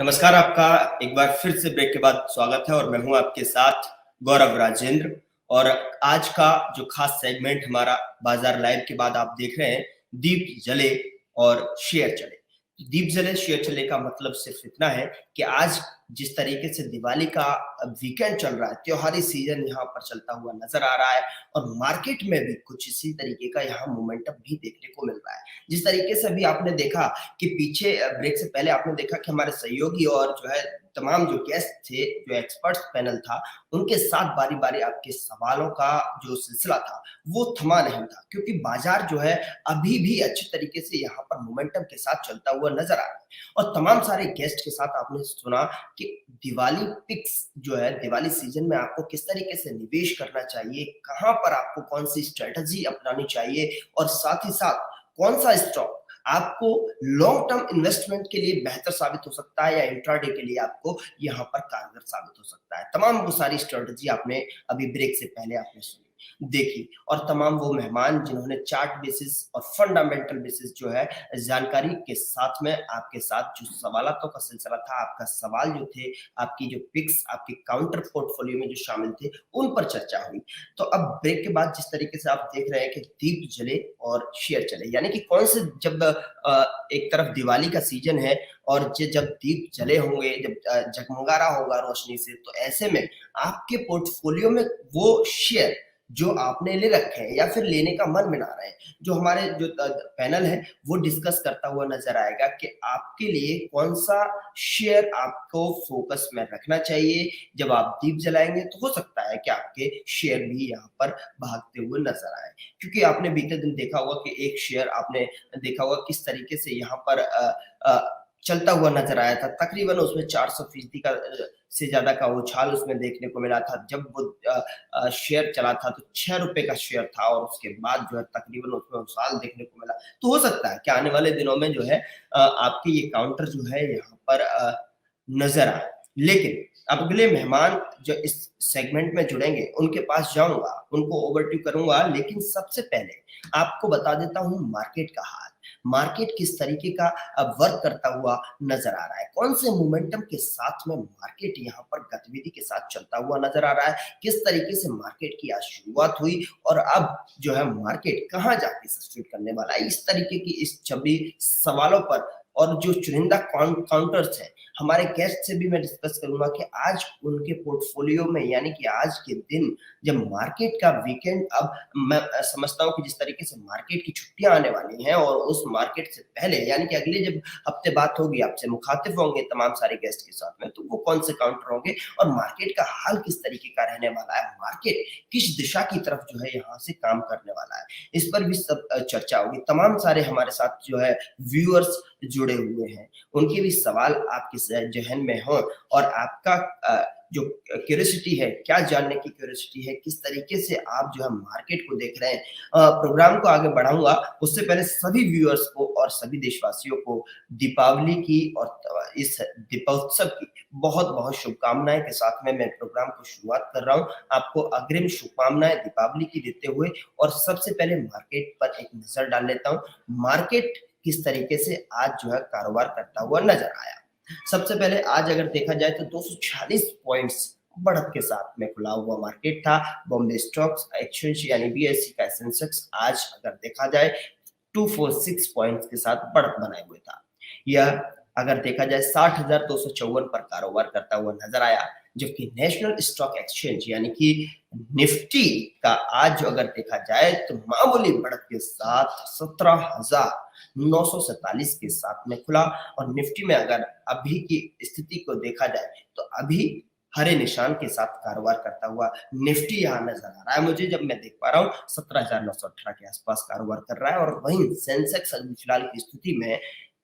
नमस्कार, आपका एक बार फिर से ब्रेक के बाद स्वागत है और मैं हूं आपके साथ गौरव राजेंद्र। और आज का जो खास सेगमेंट हमारा बाजार लाइव के बाद आप देख रहे हैं, दीप जले और शेयर चले। दीप जले शेयर चले का मतलब सिर्फ इतना है कि आज जिस तरीके से दिवाली का वीकेंड चल रहा है, त्योहारी सीजन यहाँ पर चलता हुआ नजर आ रहा है और मार्केट में भी कुछ इसी तरीके का यहाँ मोमेंटम भी देखने को मिल रहा है। जिस तरीके से अभी आपने देखा कि पीछे ब्रेक से पहले आपने देखा कि हमारे सहयोगी और जो है तमाम जो गेस्ट थे, जो एक्सपर्ट्स पैनल था, उनके साथ बारी-बारी आपके सवालों का जो सिलसिला था, वो थमा नहीं था, क्योंकि बाजार जो है अभी भी अच्छी तरीके से यहाँ पर मोमेंटम के साथ चलता हुआ नजर आ रहा है। और तमाम सारे गेस्ट के साथ आपने सुना कि दिवाली पिक्स जो है, दिवाली सीजन में आपको किस तरीके से निवेश करना चाहिए, कहाँ पर आपको कौन सी स्ट्रेटजी अपनानी चाहिए और साथ ही साथ कौन सा स्टॉक आपको लॉन्ग टर्म इन्वेस्टमेंट के लिए बेहतर साबित हो सकता है या इंट्राडे के लिए आपको यहाँ पर कारगर साबित हो सकता है। तमाम वो सारी स्ट्रेटजी आपने अभी ब्रेक से पहले आपने सुनी, देखी और तमाम वो मेहमान जिन्होंने चार्ट बेसिस और फंडामेंटल बेसिस जो है जानकारी के साथ में आपके साथ जो सवालों का सिलसिला था, आपका सवाल जो थे, आपकी जो पिक्स, आपके काउंटर पोर्टफोलियो में जो शामिल थे, उन पर चर्चा हुई। तो अब ब्रेक के बाद जिस तरीके से आप देख रहे हैं कि दीप जले और शेयर चले, यानी कि कौन से जब एक तरफ दिवाली का सीजन है और जब दीप जले होंगे, जब जगमगा रहा होगा रोशनी से, तो ऐसे में आपके पोर्टफोलियो में वो शेयर जो आपने ले रखे हैं या फिर लेने का मन बना रहे हैं, जो हमारे जो पैनल है वो डिस्कस करता हुआ नजर आएगा कि आपके लिए कौन सा शेयर आपको फोकस में रखना चाहिए। जब आप दीप जलाएंगे तो हो सकता है कि आपके शेयर भी यहाँ पर भागते हुए नजर आए, क्योंकि आपने बीते दिन देखा होगा कि एक शेयर आपने देखा होगा किस तरीके से यहाँ पर चलता हुआ नजर आया था। तकरीबन उसमें 400% का से ज्यादा का उछाल उसमें देखने को मिला था। जब वो शेयर चला था तो ₹6 का शेयर था और उसके बाद जो है तकरीबन उसमें उछाल देखने को मिला। तो हो सकता है कि आने वाले दिनों में जो है आपके ये काउंटर जो है यहाँ पर नजर आए। लेकिन अब अगले मेहमान जो इस सेगमेंट में जुड़ेंगे उनके पास जाऊंगा, उनको ओवरट्यू करूंगा, लेकिन सबसे पहले आपको बता देता हूं मार्केट का हाल। मार्केट किस तरीके का वर्क करता हुआ नजर आ रहा है, कौन से मोमेंटम के साथ में मार्केट यहाँ पर गतिविधि के साथ चलता हुआ नजर आ रहा है, किस तरीके से मार्केट की आज शुरुआत हुई और अब जो है मार्केट कहाँ जाके सस्टेन करने वाला है। इस तरीके की इस छवि सवालों पर और जो चुनिंदा काउंटर्स हैं, हमारे गेस्ट से भी मैं डिस्कस करूंगा कि आज उनके पोर्टफोलियो में, यानी कि आज के दिन जब मार्केट का वीकेंड, अब मैं समझता हूं कि जिस तरीके से मार्केट की छुट्टियां आने वाली हैं और उस मार्केट से पहले, यानी कि अगले जब हफ्ते बात होगी, आपसे मुखातिब होंगे तमाम सारे गेस्ट के साथ में, तो वो कौन से काउंटर होंगे और मार्केट का हाल किस तरीके का रहने वाला है, मार्केट किस दिशा की तरफ जो है यहाँ से काम करने वाला है, इस पर भी सब चर्चा होगी। तमाम सारे हमारे साथ जो है व्यूअर्स जुड़े हुए हैं, उनके भी सवाल आपके जहन में हो और आपका जो क्यूरियोसिटी है, क्या जानने की क्यूरियोसिटी है, किस तरीके से आप जो है मार्केट को देख रहे हैं। प्रोग्राम को आगे बढ़ाऊंगा उससे पहले सभी व्यूअर्स को और सभी देशवासियों को दीपावली की और इस दीपोत्सव की बहुत बहुत शुभकामनाएं के साथ में मैं प्रोग्राम को शुरुआत कर रहा हूं। आपको अग्रिम शुभकामनाएं दीपावली की देते हुए और सबसे पहले मार्केट पर एक नजर डाल लेता हूं, मार्केट किस तरीके से आज जो है कारोबार करता हुआ नजर आया। सबसे पहले आज अगर देखा जाए तो 246 पॉइंट्स बढ़त के साथ में खुला हुआ मार्केट था। बॉम्बे स्टॉक्स एक्सचेंज यानी बीएसई का सेंसेक्स आज अगर देखा जाए 246 पॉइंट्स के साथ बढ़त बनाए हुए था। यह अगर देखा जाए 60,254 पर कारोबार करता हुआ नजर आया, जबकि नेशनल स्टॉक एक्सचेंज यानी कि निफ्टी का आज जो अगर देखा जाए तो मामूली बढ़त के साथ 17,947 के साथ में खुला और निफ्टी में अगर अभी की स्थिति को देखा जाए तो अभी हरे निशान के साथ कारोबार करता हुआ निफ्टी यहाँ नजर आ रहा है मुझे, जब मैं देख पा रहा हूँ 17,918 के आसपास कारोबार कर रहा है और वहीं सेंसेक्स अभी फिलहाल की स्थिति में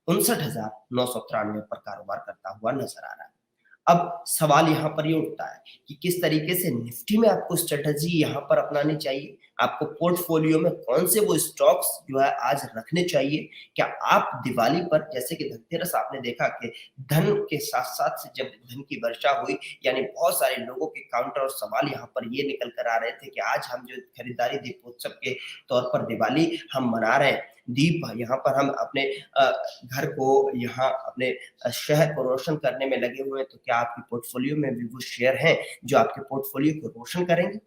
59,993 पर कारोबार करता हुआ नजर आ रहा है। अब सवाल यहाँ पर ये उठता है कि किस तरीके से निफ्टी में आपको स्ट्रेटजी यहाँ पर अपनानी चाहिए, आपको पोर्टफोलियो में कौन से वो स्टॉक्स जो है आज रखने चाहिए। क्या आप दिवाली पर, जैसे कि धनतेरस आपने देखा कि धन के साथ साथ से जब धन की वर्षा हुई, यानी बहुत सारे लोगों के काउंटर और सवाल यहाँ पर ये निकल कर आ रहे थे कि आज हम जो खरीदारी दीपोत्सव के तौर पर दिवाली हम मना रहे हैं, दीप यहाँ पर हम अपने घर को, यहाँ अपने शहर को रोशन करने में लगे हुए हैं, तो क्या आपके पोर्टफोलियो में भी वो शेयर हैं जो आपके पोर्टफोलियो को रोशन करेंगे?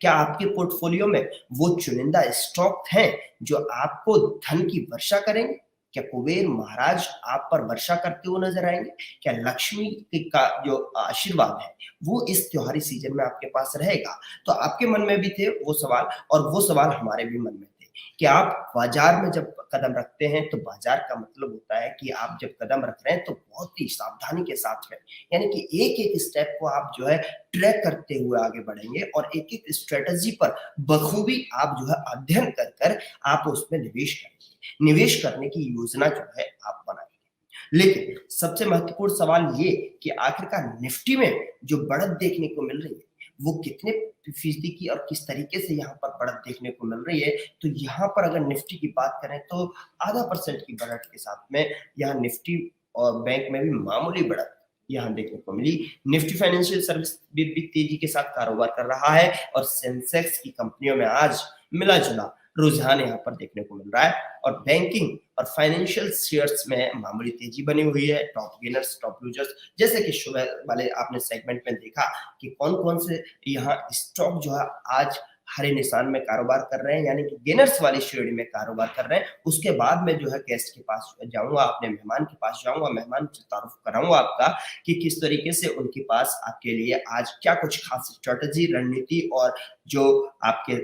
क्या आपके पोर्टफोलियो में वो चुनिंदा स्टॉक हैं जो आपको धन की वर्षा करेंगे? क्या कुबेर महाराज आप पर वर्षा करते हुए नजर आएंगे? क्या लक्ष्मी का जो आशीर्वाद है वो इस त्योहारी सीजन में आपके पास रहेगा? तो आपके मन में भी थे वो सवाल, और वो सवाल हमारे भी मन में थे कि आप बाजार में जब कदम रखते हैं तो बाजार का मतलब होता है कि आप जब कदम रख रहे हैं तो बहुत ही सावधानी के साथ में, यानी कि एक एक स्टेप को आप जो है ट्रैक करते हुए आगे बढ़ेंगे और एक एक स्ट्रेटजी पर बखूबी आप जो है अध्ययन कर कर आप उसमें निवेश करेंगे, निवेश करने की योजना जो है आप बनाएंगे। लेकिन सबसे महत्वपूर्ण सवाल ये कि आखिरकार निफ्टी में जो बढ़त देखने को मिल रही है वो कितने फीसदी की और किस तरीके से यहाँ पर बढ़त देखने को मिल रही है। तो यहाँ पर अगर निफ्टी की बात करें तो आधा परसेंट की बढ़त के साथ में यहाँ निफ्टी और बैंक में भी मामूली बढ़त यहाँ देखने को मिली। निफ्टी फाइनेंशियल सर्विस भी तेजी के साथ कारोबार कर रहा है और सेंसेक्स की कंपनियों में आज मिला जुला रुझान यहाँ पर देखने को मिल रहा है और बैंकिंग और फाइनेंशियल शेयर्स में मामूली तेजी बनी हुई है। टॉप गेनर्स, टॉप लूजर्स, जैसे कि सुबह वाले आपने सेगमेंट में देखा कि कौन कौन से यहाँ स्टॉक जो है आज हरे निशान में कारोबार कर रहे हैं, यानी कि गेनर्स वाली श्रेणी में कारोबार कर रहे हैं। उसके बाद में जो है गेस्ट के पास जाऊंगा, अपने मेहमान के पास जाऊंगा, मेहमान से तारुफ कराऊंगा आपका कि किस तरीके से उनके पास आपके लिए आज क्या कुछ खास स्ट्रेटजी, रणनीति और जो आपके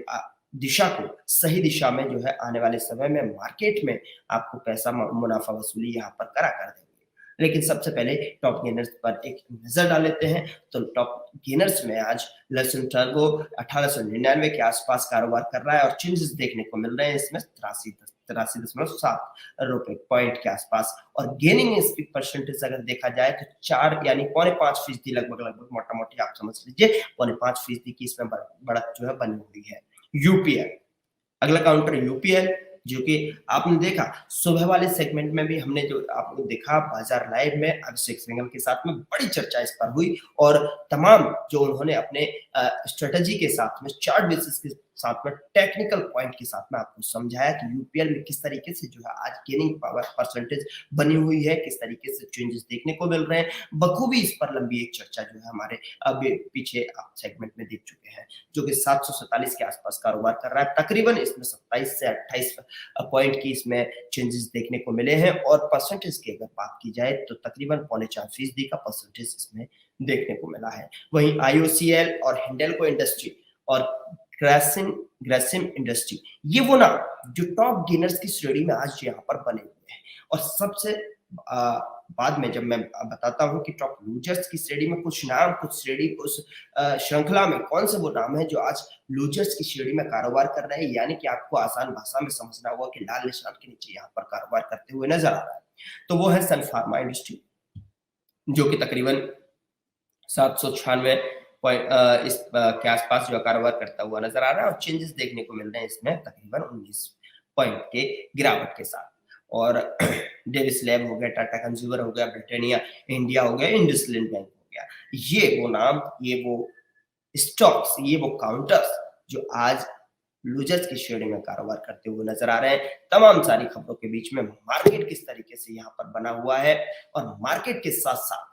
दिशा को सही दिशा में जो है आने वाले समय में मार्केट में आपको पैसा मुनाफा वसूली यहाँ पर करा कर देंगे। लेकिन सबसे पहले टॉप गेनर्स पर एक नजर डाल लेते हैं। तो टॉप गेनर्स में आज लसन टर्बो 1899 के आसपास कारोबार कर रहा है और चेंजेस देखने को मिल रहे हैं इसमें 83.7 रुपए पॉइंट के आसपास। और गेनिंग स्पीड परसेंटेज अगर देखा जाए तो 4 यानी 4.5% लगभग मोटा मोटी आप समझ लीजिए 4.5% की इसमें बढ़त जो है बनी हुई है। यूपीएल, अगला काउंटर यूपीएल, जो कि आपने देखा सुबह वाले सेगमेंट में भी हमने जो आपको देखा बाजार लाइव में अभिषेक सिंघल के साथ में बड़ी चर्चा इस पर हुई और तमाम जो उन्होंने अपने स्ट्रेटजी के साथ में चार्ट बेसिस के साथ में टेक्निकल पॉइंट के साथ में आपको समझाया कि यूपीएल में किस तरीके से जो है आज गेनिंग पावर परसेंटेज बनी हुई है, किस तरीके से चेंजेस देखने को मिल रहे हैं। बखूबी इस पर लंबी एक चर्चा जो है हमारे अभी पीछे आप सेगमेंट में देख चुके हैं, जो कि 747 के आसपास कारोबार कर रहा है। तकरीबन इसमें 27 से 28 पॉइंट की इसमें चेंजेस देखने को मिले हैं और परसेंटेज की अगर बात की जाए तो तकरीबन 4.5% का परसेंटेज इसमें देखने को मिला है। वहीं आईओसीएल और हिंडेल्को इंडस्ट्री और ग्रासिम इंडस्ट्री, ये वो नाम जो टॉप गेनर्स की श्रेणी में आज यहाँ पर बने हुए हैं। और सबसे बाद में जब मैं बताता हूं कि टॉप लूजर्स की श्रेणी में कुछ नाम, कुछ श्रेणी उस श्रृंखला में कौन से वो नाम है जो आज लूजर्स की श्रेणी में कारोबार कर रहे हैं, यानी कि आपको आसान भाषा में समझना होगा कि लाल निशान के नीचे यहाँ पर कारोबार करते हुए नजर आ रहा है। तो वो है सन फार्मा इंडस्ट्री, जो कि तकरीबन 796 इस के आसपास जो कारोबार करता हुआ नजर आ रहा है और चेंजेस देखने को मिल रहे हैं इसमें तकरीबन 19 पॉइंट के गिरावट के साथ। और डेविस लैब हो गया, टाटा कंज्यूमर हो गया, ब्रिटानिया इंडिया हो गया, इंडसइंड बैंक हो गया, ये वो नाम, ये वो स्टॉक्स, ये वो काउंटर्स जो आज लूजर्स की श्रेणी में कारोबार करते हुए नजर आ रहे हैं। तमाम सारी खबरों के बीच में मार्केट किस तरीके से यहाँ पर बना हुआ है और मार्केट के साथ साथ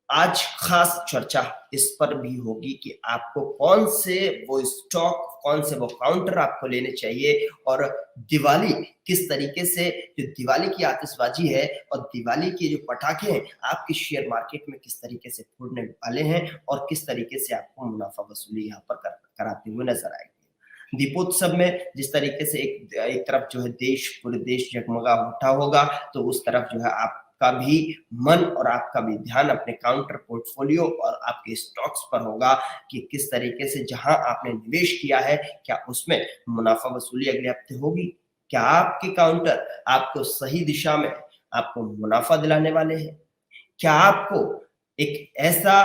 आज खास चर्चा इस पर भी होगी कि आपको कौन से वो स्टॉक, कौन से वो काउंटर आपको लेने चाहिए और दिवाली किस तरीके से, जो दिवाली की आतिशबाजी है और दिवाली के जो पटाखे हैं आपके शेयर मार्केट में किस तरीके से फूटने वाले हैं और किस तरीके से आपको मुनाफा वसूली यहाँ पर कराते हुए नजर आएंगे। दीपोत्सव में जिस तरीके से एक तरफ जो है पूरे देश जगमगा उठा होगा, तो उस तरफ जो है आप का भी मन और आपका भी ध्यान अपने काउंटर पोर्टफोलियो और आपके स्टॉक्स पर होगा कि किस तरीके से जहां आपने निवेश किया है क्या उसमें मुनाफा वसूली अगले हफ्ते होगी, क्या आपके काउंटर आपको सही दिशा में आपको मुनाफा दिलाने वाले हैं, क्या आपको एक ऐसा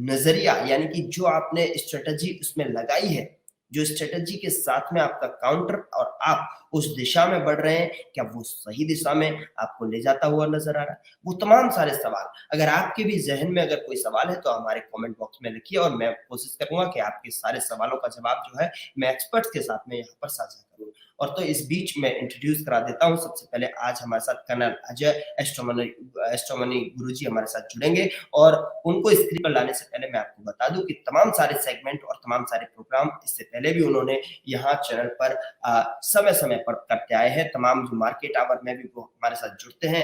नजरिया यानी कि जो आपने स्ट्रेटजी उसमें लगाई है जो स्ट्रेटेजी के साथ में आपका काउंटर और आप उस दिशा में बढ़ रहे हैं, क्या वो सही दिशा में आपको ले जाता हुआ नजर आ रहा है? वो तमाम सारे सवाल, अगर आपके भी ज़हन में अगर कोई सवाल है तो हमारे कमेंट बॉक्स में लिखिए और मैं कोशिश करूँगा कि आपके सारे सवालों का जवाब जो है मैं एक्सपर्ट्स के साथ में यहाँ पर साझा करूँ। और तो इस बीच मैं इंट्रोड्यूस करा देता हूँ, सबसे पहले आज हमारे साथ कर्नल अजय एस्ट्रोमनी गुरुजी हमारे साथ जुड़ेंगे और उनको स्क्रीन पर लाने से पहले मैं आपको बता दूं कि तमाम सारे सेगमेंट और तमाम सारे प्रोग्राम इससे पहले भी उन्होंने यहाँ चैनल पर समय समय पर करते आए हैं। तमाम जो मार्केट आवर में भी वो हमारे साथ जुड़ते हैं,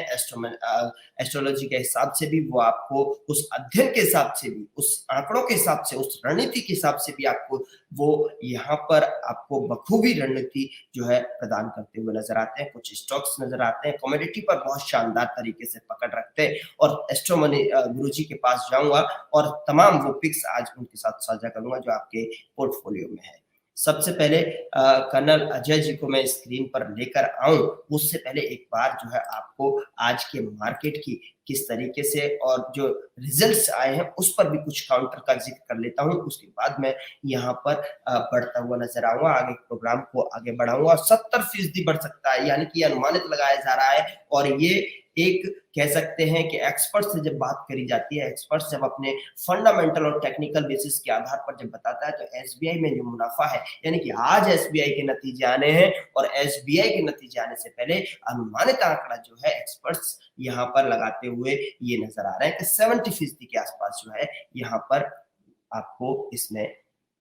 एस्ट्रोलॉजी के हिसाब से भी वो आपको उस अध्ययन के हिसाब से भी, उस आंकड़ों के हिसाब से, उस रणनीति के हिसाब से भी आपको वो यहाँ पर आपको बखूबी रणनीति जो है प्रदान करते हुए नजर आते हैं। कुछ स्टॉक्स नजर आते हैं, कमोडिटी पर बहुत शानदार तरीके से पकड़ रखते हैं और एस्ट्रोमनी गुरुजी के पास जाऊंगा और तमाम वो पिक्स आज उनके साथ साझा करूंगा जो आपके पोर्टफोलियो में है। सबसे पहले कर्नल अजय जी को मैं स्क्रीन पर लेकर आऊं, उससे पहले एक बार जो है आपको आज के मार्केट की किस तरीके से और जो रिजल्ट्स आए हैं उस पर भी कुछ काउंटर का जिक्र कर लेता हूं। उसके बाद मैं यहाँ पर बढ़ता हुआ नजर आऊंगा, आगे प्रोग्राम को आगे बढ़ाऊंगा। 70% बढ़ सकता है, यानी कि अनुमानित लगाया जा रहा है और ये एक कह सकते हैं कि एक्सपर्ट से जब बात करी जाती है, एक्सपर्ट जब अपने फंडामेंटल और टेक्निकल बेसिस के आधार पर जब बताता है तो एसबीआई में जो मुनाफा है, यानी कि आज एसबीआई के नतीजे आने हैं और एसबीआई के नतीजे आने से पहले अनुमानित आंकड़ा जो है एक्सपर्ट्स यहाँ पर लगाते हुए ये नजर आ रहा है कि 70% के आसपास जो है यहाँ पर आपको इसमें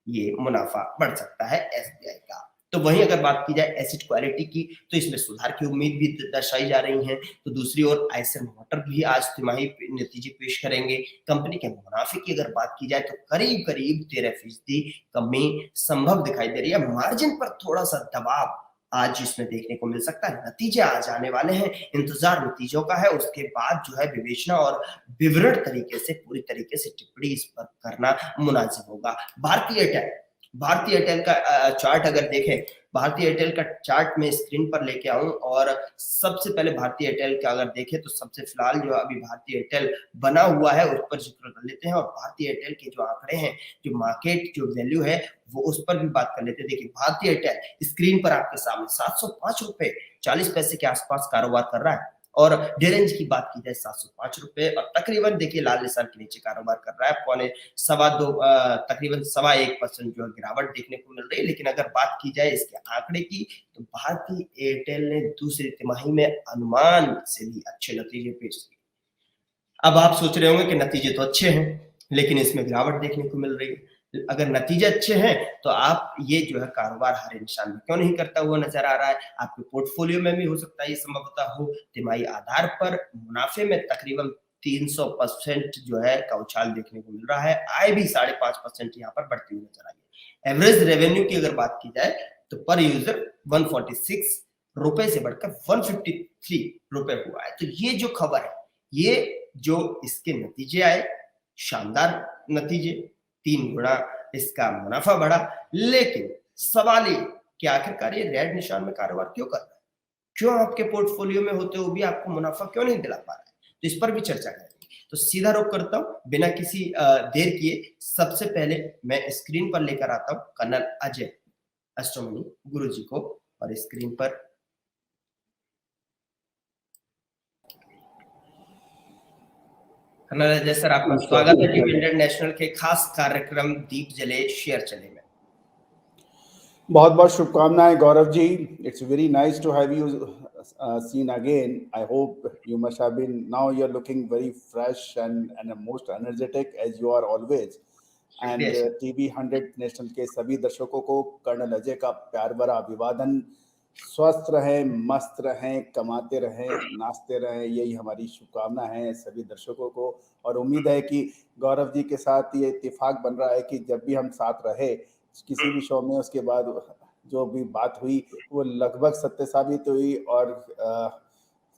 ये मुनाफा बढ़ सकता है एसबीआई का। तो वहीं अगर बात की जाए एसेट क्वालिटी की तो इसमें सुधार की उम्मीद भी दर्शाई जा रही है। तो दूसरी ओर आइसर मोटर भी आज तिमाही नतीजे पेश करेंगे। कंपनी के मुनाफे की अगर बात की जाए तो करीब करीब 13% कमी संभव दिखाई दे रही है। मार्जिन पर थोड़ा सा दबाव आज इसमें देखने को मिल सकता है। नतीजे आज आने वाले हैं, इंतजार नतीजों का है, उसके बाद जो है विवेचना और विवरण तरीके से पूरी तरीके से टिप्पणी इस पर करना मुनासिब होगा। भारतीय एयरटेल का चार्ट अगर देखें, भारतीय एयरटेल का चार्ट में स्क्रीन पर लेके आऊं और सबसे पहले भारतीय एयरटेल का अगर देखें तो सबसे फिलहाल जो अभी भारतीय एयरटेल बना हुआ है उस पर जिक्र कर लेते हैं और भारतीय एयरटेल के जो आंकड़े हैं, जो मार्केट जो वैल्यू है वो उस पर भी बात कर लेते हैं। देखिए भारतीय एयरटेल स्क्रीन पर आपके सामने 705 रुपए 40 पैसे के आसपास कारोबार कर रहा है और डे रेंज की बात की जाए 705 रुपए और तकरीबन देखिए लाल निशान के नीचे कारोबार कर रहा है। पौने तकरीबन 1.25% जो है गिरावट देखने को मिल रही है। लेकिन अगर बात की जाए इसके आंकड़े की तो भारतीय एयरटेल ने दूसरी तिमाही में अनुमान से भी अच्छे नतीजे पेश किए। अब आप सोच रहे होंगे कि नतीजे तो अच्छे हैं लेकिन इसमें गिरावट देखने को मिल रही है। अगर नतीजे अच्छे हैं तो आप ये जो है कारोबार हरे निशान में क्यों नहीं करता हुआ नजर आ रहा है। आपके पोर्टफोलियो में भी हो सकता है ये संभवतः हो। तिमाही आधार पर मुनाफे में तकरीबन 300% जो है का उछाल देखने को मिल रहा है। आय भी 5.5% यहाँ पर बढ़ती हुई नजर आई है। एवरेज रेवेन्यू की अगर बात की जाए तो पर यूजर 146 रुपए से बढ़कर 153 रुपए हुआ है। तो ये जो खबर है, ये जो इसके नतीजे आए, शानदार नतीजे, 3 गुना इसका मुनाफा बढ़ा। लेकिन सवाल ये कि आखिरकार ये रेड निशान में कारोबार क्यों कर रहा है, क्यों आपके पोर्टफोलियो में होते हुए भी आपको मुनाफा क्यों नहीं दिला पा रहा है। तो इस पर भी चर्चा करेंगे। तो सीधा रुख करता हूं बिना किसी देर किए, सबसे पहले मैं स्क्रीन पर लेकर आता हूं कर्नल अजय एस्ट्रोमनी गुरुजी को और स्क्रीन पर कर्नल अजय सर, आपका स्वागत है टीवी इंटरनेशनल के खास कार्यक्रम दीप जले शेयर चले में। बहुत बहुत शुभकामनाएं Gaurav ji. It's very nice to have you seen again. I hope you must have been, now you're looking very fresh and most energetic as you are always. And TV 100 national के सभी दर्शकों को कर्नल अजय का प्यार भरा अभिवादन। स्वस्थ रहें, मस्त रहें, कमाते रहें, नाचते रहें, यही हमारी शुभकामना है सभी दर्शकों को। और उम्मीद है कि गौरव जी के साथ ये इत्तेफाक बन रहा है कि जब भी हम साथ रहे किसी भी शो में, उसके बाद जो भी बात हुई वो लगभग सत्य साबित हुई और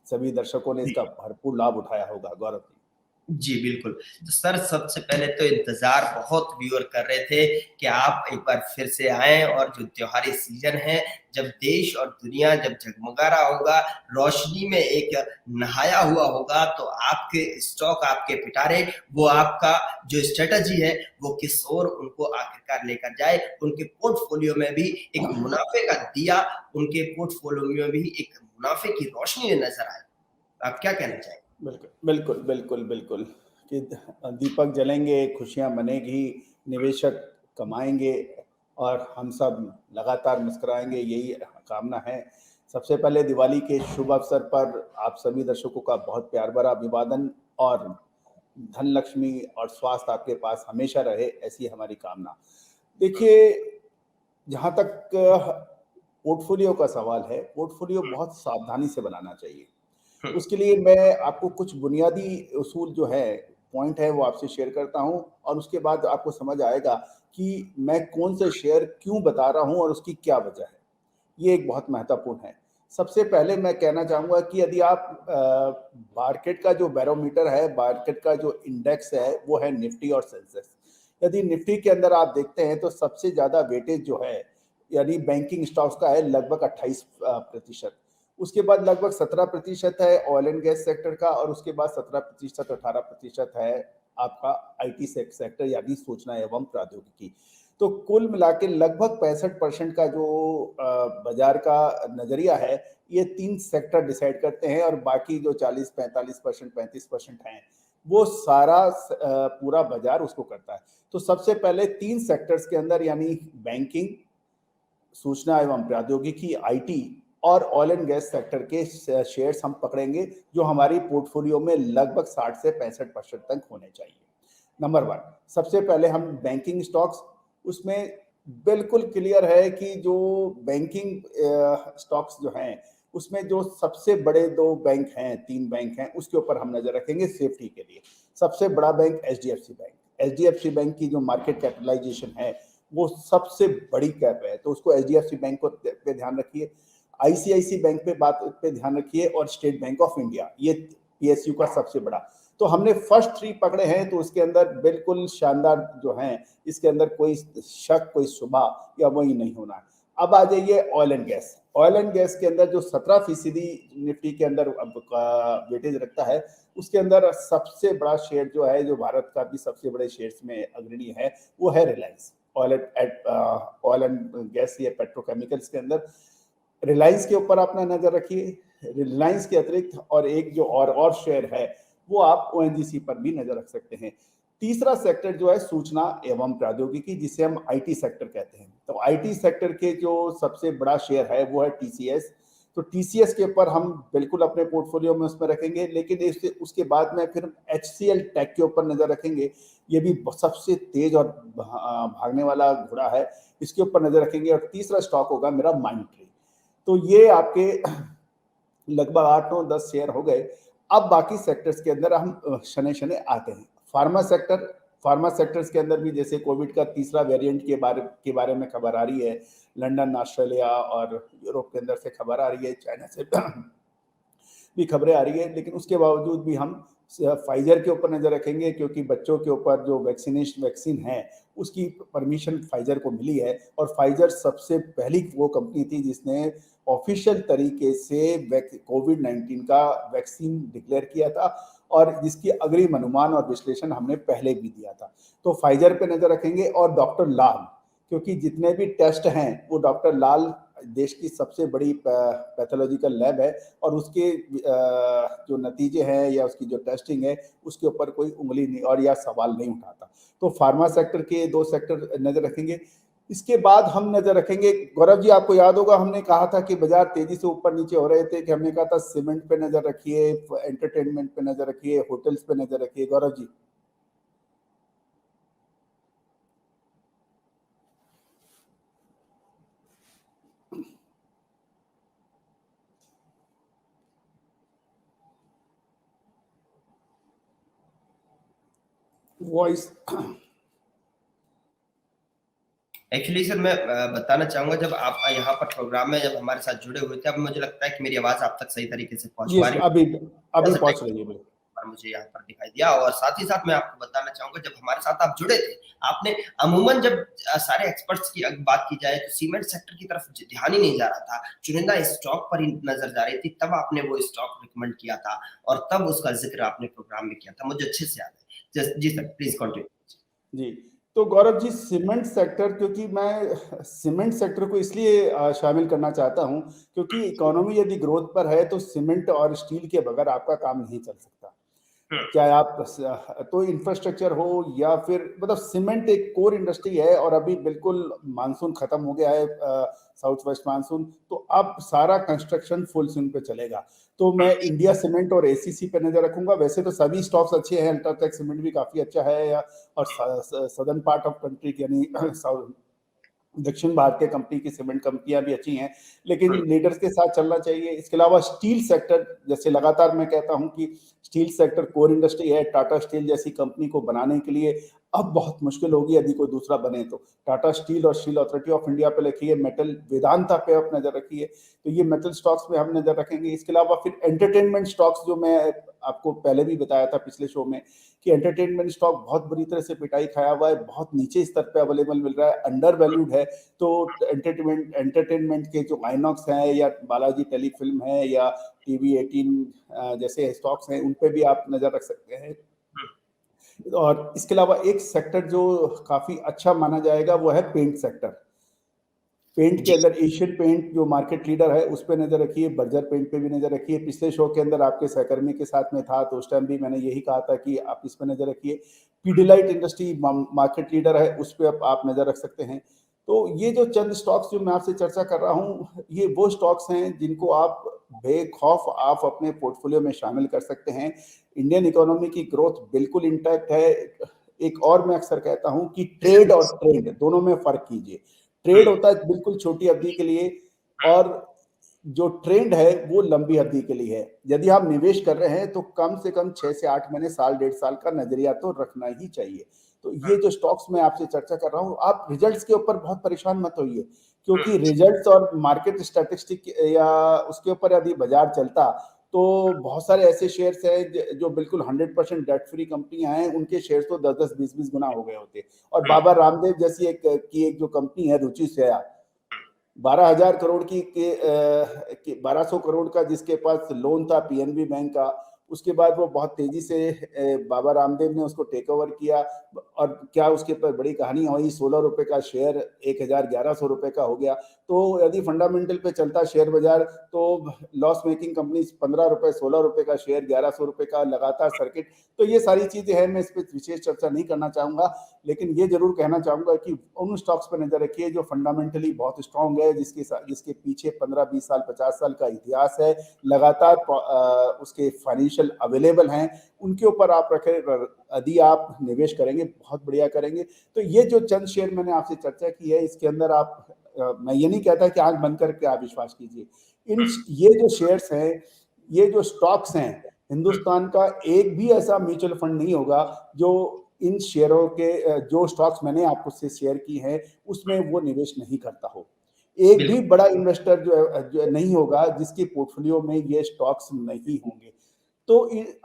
सभी दर्शकों ने इसका भरपूर लाभ उठाया होगा। गौरव जी जी, बिल्कुल। तो सर सबसे पहले तो इंतज़ार बहुत व्यूअर कर रहे थे कि आप एक बार फिर से आएँ और जो त्योहारी सीज़न है, जब देश और दुनिया जब जगमगा रहा होगा, रोशनी में एक नहाया हुआ होगा, तो आपके स्टॉक, आपके पिटारे, वो आपका जो स्ट्रैटेजी है, वो किस ओर उनको आखिरकार लेकर जाए, उनके पोर्टफोलियो में भी एक मुनाफ़े का दिया, उनके पोर्टफोलियो में भी एक मुनाफ़े की रोशनी नज़र आए। आप क्या कहना चाहेंगे? बिल्कुल, बिल्कुल, बिल्कुल, बिल्कुल कि दीपक जलेंगे, खुशियाँ मनेगी, निवेशक कमाएँगे और हम सब लगातार मुस्कुराएँगे, यही कामना है। सबसे पहले दिवाली के शुभ अवसर पर आप सभी दर्शकों का बहुत प्यार भरा अभिवादन और धन लक्ष्मी और स्वास्थ्य आपके पास हमेशा रहे, ऐसी हमारी कामना। देखिए, जहाँ तक पोर्टफोलियो का सवाल है, पोर्टफोलियो बहुत सावधानी से बनाना चाहिए। हुँ, उसके लिए मैं आपको कुछ बुनियादी उसूल जो है, पॉइंट है वो आपसे शेयर करता हूँ और उसके बाद आपको समझ आएगा कि मैं कौन से शेयर क्यों बता रहा हूँ और उसकी क्या वजह है। ये एक बहुत महत्वपूर्ण है। सबसे पहले मैं कहना चाहूँगा कि यदि आप मार्केट का जो बैरोमीटर है, मार्केट का जो इंडेक्स है, वो है निफ्टी और सेंसेक्स। यदि निफ्टी के अंदर आप देखते हैं तो सबसे ज़्यादा वेटेज जो है, यानी बैंकिंग स्टॉक्स का है लगभग 28%। उसके बाद लगभग 17% है ऑयल एंड गैस सेक्टर का और उसके बाद 17% 18% है आपका आईटी सेक्टर यानी सूचना एवं प्रौद्योगिकी। तो कुल मिला के लगभग 65% का जो बाजार का नजरिया है, ये 3 सेक्टर डिसाइड करते हैं और बाकी जो 40-45%, 35% हैं, वो सारा पूरा बाजार उसको करता है। तो सबसे पहले 3 सेक्टर्स के अंदर यानी बैंकिंग, सूचना एवं प्रौद्योगिकी आईटी और ऑयल एंड गैस सेक्टर के शेयर्स हम पकड़ेंगे, जो हमारी पोर्टफोलियो में लगभग 60 से 65% तक होने चाहिए। नंबर 1 सबसे पहले हम बैंकिंग स्टॉक्स, उसमें बिल्कुल क्लियर है कि जो बैंकिंग स्टॉक्स जो हैं, उसमें जो सबसे बड़े 2 बैंक हैं, 3 बैंक हैं, उसके ऊपर हम नज़र रखेंगे सेफ्टी के लिए। सबसे बड़ा bank HDFC bank. HDFC bank की जो मार्केट कैपिटलाइजेशन है, वो सबसे बड़ी कैप है, तो उसको एचडीएफसी बैंक को पे ध्यान रखिए। आईसीआईसी बैंक पे ध्यान रखिए और स्टेट बैंक ऑफ इंडिया, ये पीएसयू का सबसे बड़ा। तो हमने फर्स्ट 3 पकड़े हैं, तो उसके अंदर बिल्कुल शानदार जो हैं, इसके अंदर कोई शक, कोई शुबा या वही नहीं होना है। अब आ जाइए oil and gas. Oil and gas के अंदर जो 17% निफ्टी के अंदर अब का वेटेज रखता है, उसके अंदर सबसे बड़ा शेयर जो है, जो भारत का भी सबसे बड़े शेयर्स में अग्रणी है, वो है रिलायंस। ऑयल एंड गैस या पेट्रोकेमिकल्स के अंदर रिलायंस के ऊपर अपना नजर रखिए। रिलायंस के अतिरिक्त और एक जो और शेयर है, वो आप ओएनजीसी पर भी नजर रख सकते हैं। तीसरा सेक्टर जो है सूचना एवं प्रौद्योगिकी, जिसे हम आईटी सेक्टर कहते हैं। तो आईटी सेक्टर के जो सबसे बड़ा शेयर है वो है टीसीएस। तो टीसीएस के ऊपर हम बिल्कुल अपने पोर्टफोलियो में उसमें रखेंगे, लेकिन इससे उसके बाद में फिर एचसीएल टेक के ऊपर नजर रखेंगे। ये भी सबसे तेज और भागने वाला घोड़ा है, इसके ऊपर नजर रखेंगे। और तीसरा स्टॉक होगा मेरा माइंडट्री। तो ये आपके लगभग 8-9-10 शेयर हो गए। अब बाकी सेक्टर्स के अंदर हम शने शने आते हैं। फार्मा सेक्टर्स के अंदर भी जैसे कोविड का तीसरा वेरिएंट के बारे में खबर आ रही है। लंदन, ऑस्ट्रेलिया और यूरोप के अंदर से खबर आ रही है, चाइना से भी खबरें आ रही है, लेकिन उसके बावजूद भी हम फाइजर के ऊपर नजर रखेंगे, क्योंकि बच्चों के ऊपर जो वैक्सीन है, उसकी परमिशन फाइजर को मिली है। और फाइजर सबसे पहली वो कंपनी थी जिसने ऑफिशियल तरीके से कोविड-19 का वैक्सीन डिक्लेयर किया था और जिसकी अग्रिम अनुमान और विश्लेषण हमने पहले भी दिया था। तो फाइजर पे नजर रखेंगे और डॉक्टर लाल, क्योंकि जितने भी टेस्ट हैं वो डॉक्टर लाल देश की सबसे बड़ी पैथोलॉजिकल लैब है और उसके जो नतीजे हैं या उसकी जो टेस्टिंग है, उसके ऊपर कोई उंगली नहीं और या सवाल नहीं उठाता। तो फार्मा सेक्टर के 2 सेक्टर नजर रखेंगे। इसके बाद हम नजर रखेंगे, गौरव जी आपको याद होगा हमने कहा था कि बाजार तेजी से ऊपर नीचे हो रहे थे, कि हमने कहा था सीमेंट पे नजर रखिए, एंटरटेनमेंट पे नजर रखिए, होटल्स पे नजर रखिए। Gaurav ji voice actually sir मैं बताना चाहूँगा, जब आप यहाँ पर प्रोग्राम में जब हमारे साथ जुड़े हुए थे, अब मुझे लगता है कि मेरी आवाज़ आप तक सही तरीके से पहुँच पा यस, रही अभी है। पहुंच रही है। बार मुझे यहाँ पर दिखाई दिया। और साथ ही साथ मैं आपको बताना चाहूंगा, जब हमारे साथ आप जुड़े थे, आपने अमूमन जब सारे एक्सपर्ट्स की बात की जाए तो सीमेंट सेक्टर की तरफ ध्यान ही नहीं जा रहा था, चुनिंदा स्टॉक पर ही नजर जा रही थी, तब आपने वो स्टॉक रिकमेंड किया था और तब उसका जिक्र आपने प्रोग्राम में किया था, मुझे अच्छे से याद है। जी सर, प्लीज कंटिन्यू। जी, तो गौरव जी, सीमेंट सेक्टर, क्योंकि मैं सीमेंट सेक्टर को इसलिए शामिल करना चाहता हूं क्योंकि इकोनॉमी यदि ग्रोथ पर है तो सीमेंट और स्टील के बगैर आपका काम नहीं चल सकता। चाहे आप तो इंफ्रास्ट्रक्चर हो या फिर मतलब सीमेंट एक कोर इंडस्ट्री है। और अभी बिल्कुल मानसून खत्म हो गया है, साउथ वेस्ट मानसून, तो अब सारा कंस्ट्रक्शन फुल स्विंग पे चलेगा। तो मैं इंडिया सीमेंट और एसीसी पे नजर रखूंगा। वैसे तो सभी स्टॉक्स अच्छे हैं, अल्ट्राटेक सीमेंट भी काफी अच्छा है, या और सदर्न पार्ट ऑफ कंट्री यानी दक्षिण भारतीय कंपनी की सीमेंट कंपनियां भी अच्छी हैं, लेकिन लीडर्स के साथ चलना चाहिए। इसके अलावा स्टील सेक्टर, जैसे लगातार मैं कहता हूं कि स्टील सेक्टर कोर इंडस्ट्री है। टाटा स्टील जैसी कंपनी को बनाने के लिए अब बहुत मुश्किल होगी यदि कोई दूसरा बने तो। टाटा स्टील और स्टील अथॉरिटी ऑफ इंडिया पे रखिए, मेटल वेदांता पे आप नजर रखिए, तो ये मेटल स्टॉक्स में हम नजर रखेंगे। इसके अलावा फिर एंटरटेनमेंट स्टॉक्स, जो मैं आपको पहले भी बताया था पिछले शो में कि एंटरटेनमेंट स्टॉक बहुत बुरी तरह से पिटाई खाया हुआ है, बहुत नीचे स्तर पे अवेलेबल मिल रहा है, अंडर वैल्यूड है। तो एंटरटेनमेंट के जो आइनॉक्स हैं या बालाजी टेलीफिल्म है या टीवी 18 जैसे स्टॉक्स हैं, उन पे भी आप नजर रख सकते हैं। और इसके अलावा एक सेक्टर जो काफी अच्छा माना जाएगा वो है पेंट सेक्टर। पेंट के अंदर एशियन पेंट जो मार्केट लीडर है उस पर नजर रखिए, बर्जर पेंट पे भी नजर रखिए। पिछले शो के अंदर आपके सहकर्मी के साथ में था तो उस टाइम भी मैंने यही कहा था कि आप इस पर नजर रखिए। पीडीलाइट इंडस्ट्री मार्केट लीडर है, उस पर आप नजर रख सकते हैं। तो ये जो चंद स्टॉक्स जो मैं आपसे चर्चा कर रहा हूँ, ये वो स्टॉक्स हैं जिनको आप बेखौफ आप अपने पोर्टफोलियो में शामिल कर सकते हैं। इंडियन इकोनॉमी की ग्रोथ बिल्कुल इंटैक्ट है। एक और मैं अक्सर कहता हूं कि ट्रेड और ट्रेंड दोनों में फर्क कीजिए। ट्रेड होता है बिल्कुल छोटी अवधि के लिए, और जो ट्रेंड है वो लंबी अवधि के लिए है। यदि आप निवेश कर रहे हैं तो कम से कम 6 से 8 महीने, साल 1.5 साल का नजरिया तो रखना ही चाहिए। तो ये जो स्टॉक्स मैं आपसे चर्चा कर रहा हूँ, आप रिजल्ट्स के ऊपर बहुत परेशान मत होइए, क्योंकि रिजल्ट्स और मार्केट स्टैटिस्टिक या उसके ऊपर यदि बाजार चलता तो बहुत सारे ऐसे शेयर्स हैं जो बिल्कुल 100% डेट फ्री कंपनियां हैं, उनके शेयर्स तो 10-10, 20-20 गुना हो गए होते। और बाबा रामदेव जैसी एक जो कंपनी है रुचि सेया, 12,000 करोड़ की 1200 करोड़ का जिसके पास लोन था पीएनबी बैंक का, उसके बाद वो बहुत तेजी से बाबा रामदेव ने उसको टेक ओवर किया। और क्या उसके ऊपर बड़ी कहानी हुई, 16 रुपए का शेयर 1,1100 रुपए का हो गया। तो यदि फंडामेंटल पे चलता शेयर बाजार तो लॉस मेकिंग कंपनी 15 रुपए, 16 रुपए का शेयर, 1100 रुपए का लगातार सर्किट। तो ये सारी चीजें हैं, मैं इस पर विशेष चर्चा नहीं करना चाहूंगा, लेकिन ये जरूर कहना चाहूंगा कि उन स्टॉक्स पर नजर रखिए जो फंडामेंटली बहुत स्ट्रांग है, जिसके पीछे 15-20 साल, 50 साल का इतिहास है, लगातार उसके फाइनेंशियल अवेलेबल हैं, उनके ऊपर आप रखें। यदि आप निवेश करेंगे बहुत बढ़िया करेंगे। तो ये जो चंद शेयर मैंने आपसे चर्चा की है, इसके अंदर आप मैं ये नहीं कहता कि आंख बंद करके आप विश्वास कीजिए। ये जो शेयर्स हैं, ये जो स्टॉक्स हैं, हिंदुस्तान का एक भी ऐसा म्यूचुअल फंड नहीं होगा जो इन शेयरों के जो स्टॉक्स मैंने आपको से शेयर की हैं उसमें वो निवेश नहीं करता हो। एक भी बड़ा इन्वेस्टर जो नहीं होगा जिसके पोर्टफोलियो में ये स्टॉक्स नहीं होंगे। तो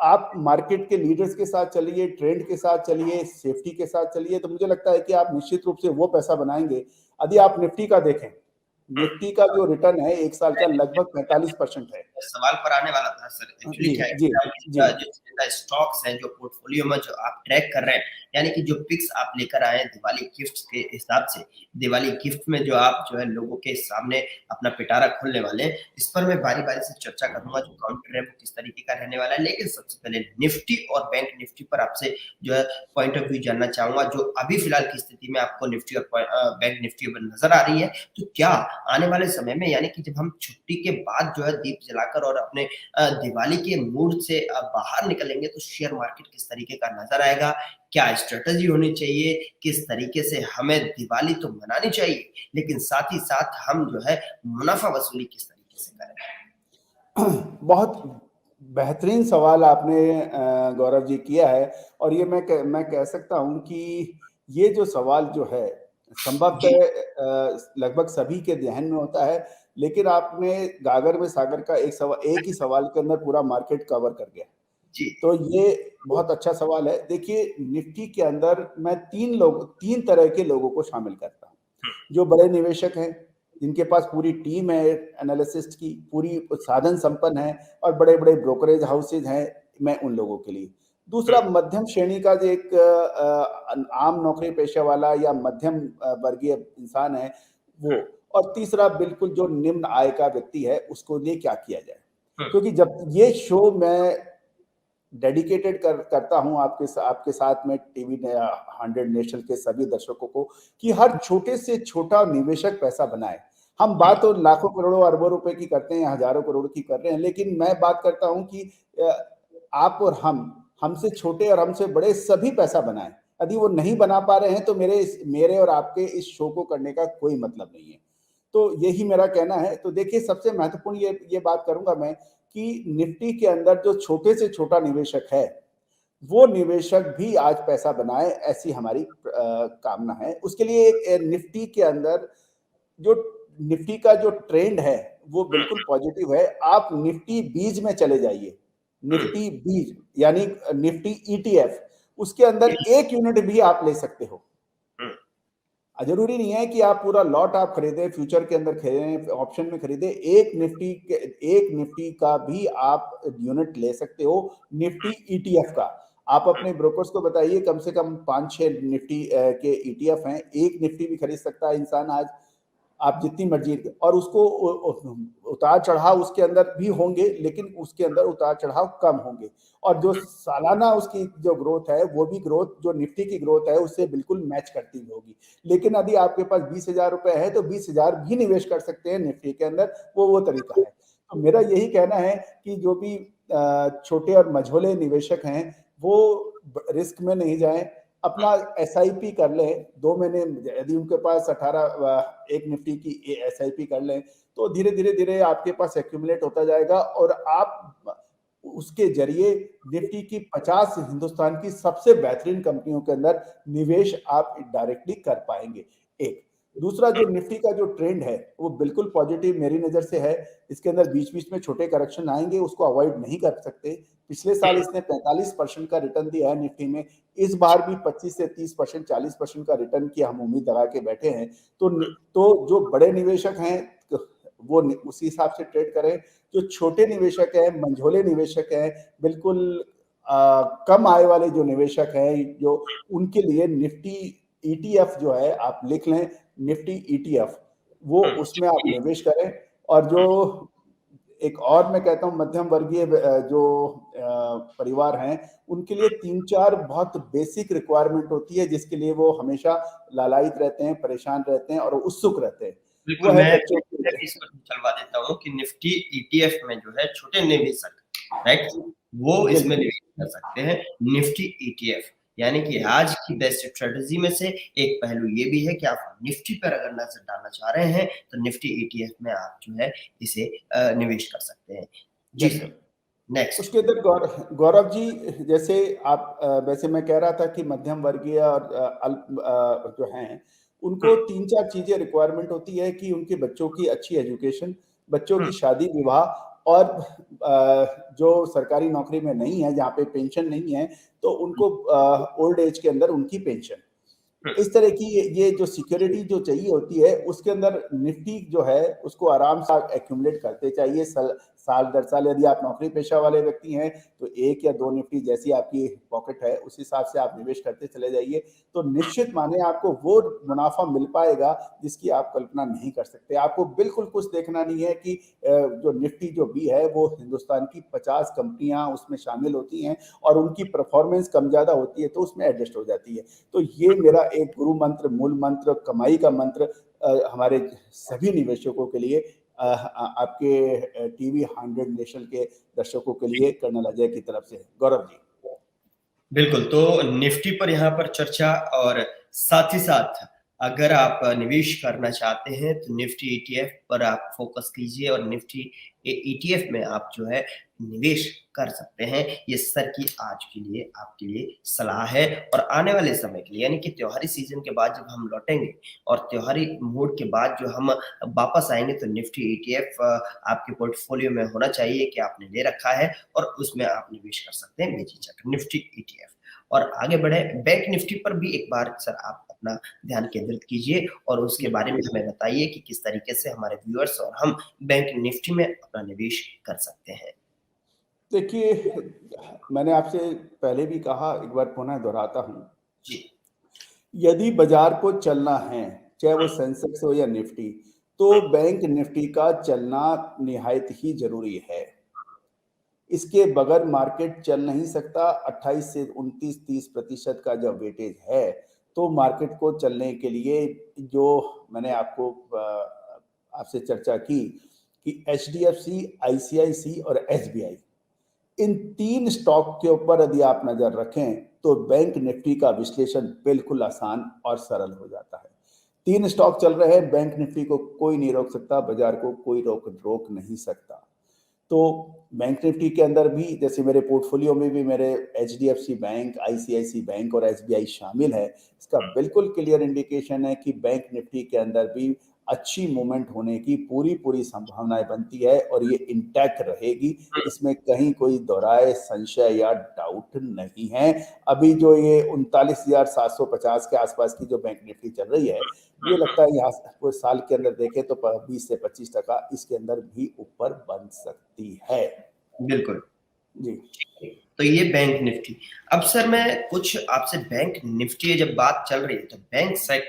आप मार्केट के लीडर्स के साथ चलिए, ट्रेंड के साथ चलिए, सेफ्टी के साथ चलिए, तो मुझे लगता है कि आप निश्चित रूप से वो पैसा बनाएंगे। यदि आप निफ्टी का देखें, निफ्टी का जो रिटर्न है 1 साल का लगभग 45% है। सवाल पर आने वाला था सर, एक्चुअली जी क्या है जी जी जो स्टॉक्स हैं जो पोर्टफोलियो में जो आप ट्रैक कर रहे हैं, यानी कि जो पिक्स आप लेकर आए हैं दिवाली गिफ्ट के हिसाब से, दिवाली गिफ्ट में जो आप जो है लोगों के सामने अपना पिटारा खोलने वाले हैं, इस पर मैं बारी बारी से चर्चा करूंगा जो काउंटर है वो किस तरीके का रहने वाला है। लेकिन सबसे पहले निफ्टी और बैंक निफ्टी पर आपसे जो है पॉइंट ऑफ व्यू जानना चाहूंगा, जो अभी फिलहाल की स्थिति में आपको निफ्टी और बैंक निफ्टी पर नजर आ रही है। तो क्या आने वाले समय में, यानी कि जब हम छुट्टी के बाद जो है दीप जलाकर और अपने दिवाली के मूड से बाहर निकलेंगे, तो शेयर मार्केट किस तरीके का नजर आएगा, क्या स्ट्रेटजी होनी चाहिए, किस तरीके से हमें दिवाली तो मनानी चाहिए लेकिन साथ ही साथ हम जो है मुनाफा वसूली किस तरीके से करें? बहुत बेहतरीन सवाल आपने गौरव जी किया है। और ये मैं कह सकता हूं कि ये जो सवाल जो है संभवतः लगभग सभी के ध्यान में होता है, लेकिन आपने गागर में सागर का एक ही सवाल के अंदर पूरा मार्केट कवर कर गया। जी। तो ये बहुत अच्छा सवाल है। देखिए, निफ्टी के अंदर मैं 3 तरह के लोगों को शामिल करता हूँ। जो बड़े निवेशक हैं, जिनके पास पूरी टीम है एनालिसिस्ट की, पूरी साधन संपन्न है और बड़े-बड़े ब्रोकरेज हाउसेज हैं, मैं उन लोगों के लिए। दूसरा, मध्यम श्रेणी का जो एक आम नौकरी पेशा वाला या मध्यम वर्गीय इंसान है, वो। और तीसरा, बिल्कुल जो निम्न आय का व्यक्ति है, उसको लिए क्या किया जाए। क्योंकि जब ये शो मैं डेडिकेटेड करता हूं आपके साथ में टीवी 100 नेशनल के सभी दर्शकों को, कि हर छोटे से छोटा निवेशक पैसा बनाए। हम बात तो लाखों करोड़ों अरबों रुपए की करते हैं, हजारों करोड़ की कर रहे हैं, लेकिन मैं बात करता हूं कि आप और हमसे छोटे और हमसे बड़े सभी पैसा बनाएं। यदि वो नहीं बना पा रहे हैं तो मेरे और आपके इस शो को करने का कोई मतलब नहीं है। तो यही मेरा कहना है। तो देखिए, सबसे महत्वपूर्ण ये बात करूंगा मैं कि निफ्टी के अंदर जो छोटे से छोटा निवेशक है, वो निवेशक भी आज पैसा बनाए, ऐसी हमारी कामना है। उसके लिए निफ्टी के अंदर जो निफ्टी का जो ट्रेंड है, वो बिल्कुल पॉजिटिव है। आप निफ्टी बीज में चले जाइए, निफ्टी बीज यानी निफ्टी ईटीएफ, उसके अंदर 1 यूनिट भी आप ले सकते हो। जरूरी नहीं है कि आप पूरा लॉट आप खरीदें, फ्यूचर के अंदर खरीदें, ऑप्शन में खरीदें। एक निफ्टी का भी आप यूनिट ले सकते हो, निफ्टी ईटीएफ का। आप अपने ब्रोकर्स को बताइए, कम से कम 5-6 निफ्टी के ईटीएफ हैं। एक निफ्टी भी खरीद सकता है इंसान आज, आप जितनी मर्जी। और उसको उतार चढ़ाव उसके अंदर भी होंगे, लेकिन उसके अंदर उतार चढ़ाव कम होंगे। और जो सालाना उसकी जो ग्रोथ है, वो भी ग्रोथ जो निफ्टी की ग्रोथ है उससे बिल्कुल मैच करती होगी। लेकिन यदि आपके पास 20,000 रुपए है तो 20,000 भी निवेश कर सकते हैं निफ्टी के अंदर, वो तरीका है। तो मेरा यही कहना है कि जो भी छोटे और मझोले निवेशक हैं, वो रिस्क में नहीं जाएं, अपना एसआईपी कर लें। 2 महीने यदि उनके पास 1 निफ्टी की एसआईपी कर लें, तो धीरे-धीरे आपके पास एक्यूमुलेट होता जाएगा और आप उसके जरिए निफ्टी की 50 हिंदुस्तान की सबसे बेहतरीन कंपनियों के अंदर निवेश आप डायरेक्टली कर पाएंगे। एक दूसरा, जो निफ्टी का जो ट्रेंड है, वो बिल्कुल पॉजिटिव मेरी नजर से है। इसके अंदर बीच-बीच में छोटे करेक्शन आएंगे, उसको अवॉइड नहीं कर सकते। पिछले साल इसने 45% का रिटर्न दिया है निफ्टी में। इस बार भी 25 से 30%, 40% का रिटर्न की हम उम्मीद लगा के बैठे हैं। तो जो बड़े निवेशक हैं, वो उसी हिसाब से ट्रेड करें। जो छोटे निवेशक हैं, मंझोले निवेशक हैं, बिल्कुल कम आय वाले जो निवेशक हैं, जो उनके लिए निफ्टी ईटीएफ जो है, आप लिख लें, निफ्टी ईटीएफ, वो उसमें आप निवेश करें। और जो एक और मैं कहता हूं, मध्यम वर्गीय जो परिवार हैं, उनके लिए 3-4 बहुत बेसिक रिक्वायरमेंट होती है, जिसके लिए वो हमेशा लालायित रहते हैं, परेशान रहते हैं और उत्सुक रहते हैं। बिल्कुल, वो है मैं बच्चों के लिए। इस पर चलवा देता हूँ कि निफ्टी ईटीएफ में जो है छोटे निवेशक, राइट, वो इसमें निवेश कर सकते हैं। निफ्टी ईटीएफ यानी कि आज की बेस्ट स्ट्रेटजी में से एक पहलू ये भी है कि आप निफ्टी पर अगर नजर डालना चाह रहे हैं तो निफ्टी ईटीएफ में आप जो है इसे निवेश कर सकते हैं। जी सर, नेक्स्ट। उसके अंदर गौरव जी, जैसे आप वैसे मैं कह रहा था कि मध्यम वर्गीय और अल्प जो हैं, उनको 3-4 चीजें रिक्वायरमेंट होती है कि उनके बच्चों की अच्छी एजुकेशन, बच्चों की शादी विवाह, और जो सरकारी नौकरी में नहीं है, जहाँ पे पेंशन नहीं है, तो उनको ओल्ड एज के अंदर उनकी पेंशन, इस तरह की ये जो सिक्योरिटी जो चाहिए होती है, उसके अंदर निफ्टी जो है उसको आराम से एक्यूमुलेट करते चाहिए साल दर साल। यदि आप नौकरी पेशा वाले व्यक्ति हैं तो 1 या 2 निफ्टी, जैसी आपकी पॉकेट है उस हिसाब से आप निवेश करते चले जाइए, तो निश्चित माने आपको वो मुनाफा मिल पाएगा जिसकी आप कल्पना नहीं कर सकते। आपको बिल्कुल कुछ देखना नहीं है कि जो निफ्टी जो भी है, वो हिंदुस्तान की 50 कंपनियां उसमें शामिल होती हैं और उनकी परफॉर्मेंस कम ज्यादा होती है तो उसमें एडजस्ट हो जाती है। तो ये मेरा एक गुरु मंत्र, मूल मंत्र, कमाई का मंत्र हमारे सभी निवेशकों के लिए, आपके टीवी 100 नेशनल के दर्शकों के लिए, कर्नल अजय की तरफ से। गौरव जी। बिल्कुल, तो निफ्टी पर यहाँ पर चर्चा, और साथ ही साथ अगर आप निवेश करना चाहते हैं तो निफ्टी ईटीएफ पर आप फोकस कीजिए, और निफ्टी ईटीएफ में आप जो है निवेश कर सकते हैं। ये सर की आज के लिए आपके लिए सलाह है। और आने वाले समय के लिए यानी कि त्योहारी सीजन के बाद जब हम लौटेंगे और त्योहारी मूड के बाद जो हम वापस आएंगे तो निफ्टी ईटीएफ आपके पोर्टफोलियो में होना चाहिए कि आपने ले रखा है और उसमें आप निवेश कर सकते हैं बेझिझक निफ्टी ईटीएफ। और आगे बढ़े बैंक निफ्टी पर भी एक बार सर आप अपना ध्यान केंद्रित कीजिए और उसके बारे में हमें बताइए कि किस तरीके से हमारे व्यूअर्स और हम बैंक निफ्टी में अपना निवेश कर सकते हैं। देखिए, मैंने आपसे पहले भी कहा, एक बार पुनः दोहराता हूँ, जी। यदि बाजार को चलना है, चाहे वो सेंसेक्स हो या निफ्टी, तो बैंक निफ्टी का चलना निहायत ही जरूरी है। इसके बगैर मार्केट चल नहीं सकता। 28 से 29-30% का जब वेटेज है, तो मार्केट को चलने के लिए जो मैंने आपको आपसे चर्चा की कि एचडीएफसी, आईसीआईसी और एसबीआई, इन 3 स्टॉक के ऊपर यदि आप नजर रखें तो बैंक निफ्टी का विश्लेषण बिल्कुल आसान और सरल हो जाता है। 3 स्टॉक चल रहे हैं, बैंक निफ्टी को कोई नहीं रोक सकता, बाजार को कोई रोक नहीं सकता। तो बैंक निफ्टी के अंदर भी, जैसे मेरे पोर्टफोलियो में भी मेरे एचडीएफसी बैंक, आईसीआईसी बैंक और एसबीआई शामिल है, इसका बिल्कुल क्लियर इंडिकेशन है कि बैंक निफ्टी के अंदर भी अच्छी मूवमेंट होने की पूरी संभावनाएं बनती है और ये इंटैक्ट रहेगी। इसमें कहीं कोई दोहराए संशय या डाउट नहीं है। अभी जो ये 39,750 के आसपास की जो बैंक निफ्टी चल रही है, ये लगता है यहाँ कोई साल के अंदर देखें तो 20 से 25% इसके अंदर भी ऊपर बन सकती है। बिल्कुल जी। तो ये बैंक निफ्टी। अब सर मैं कुछ आपसे बैंक निफ्टी जब बात चल रही है तो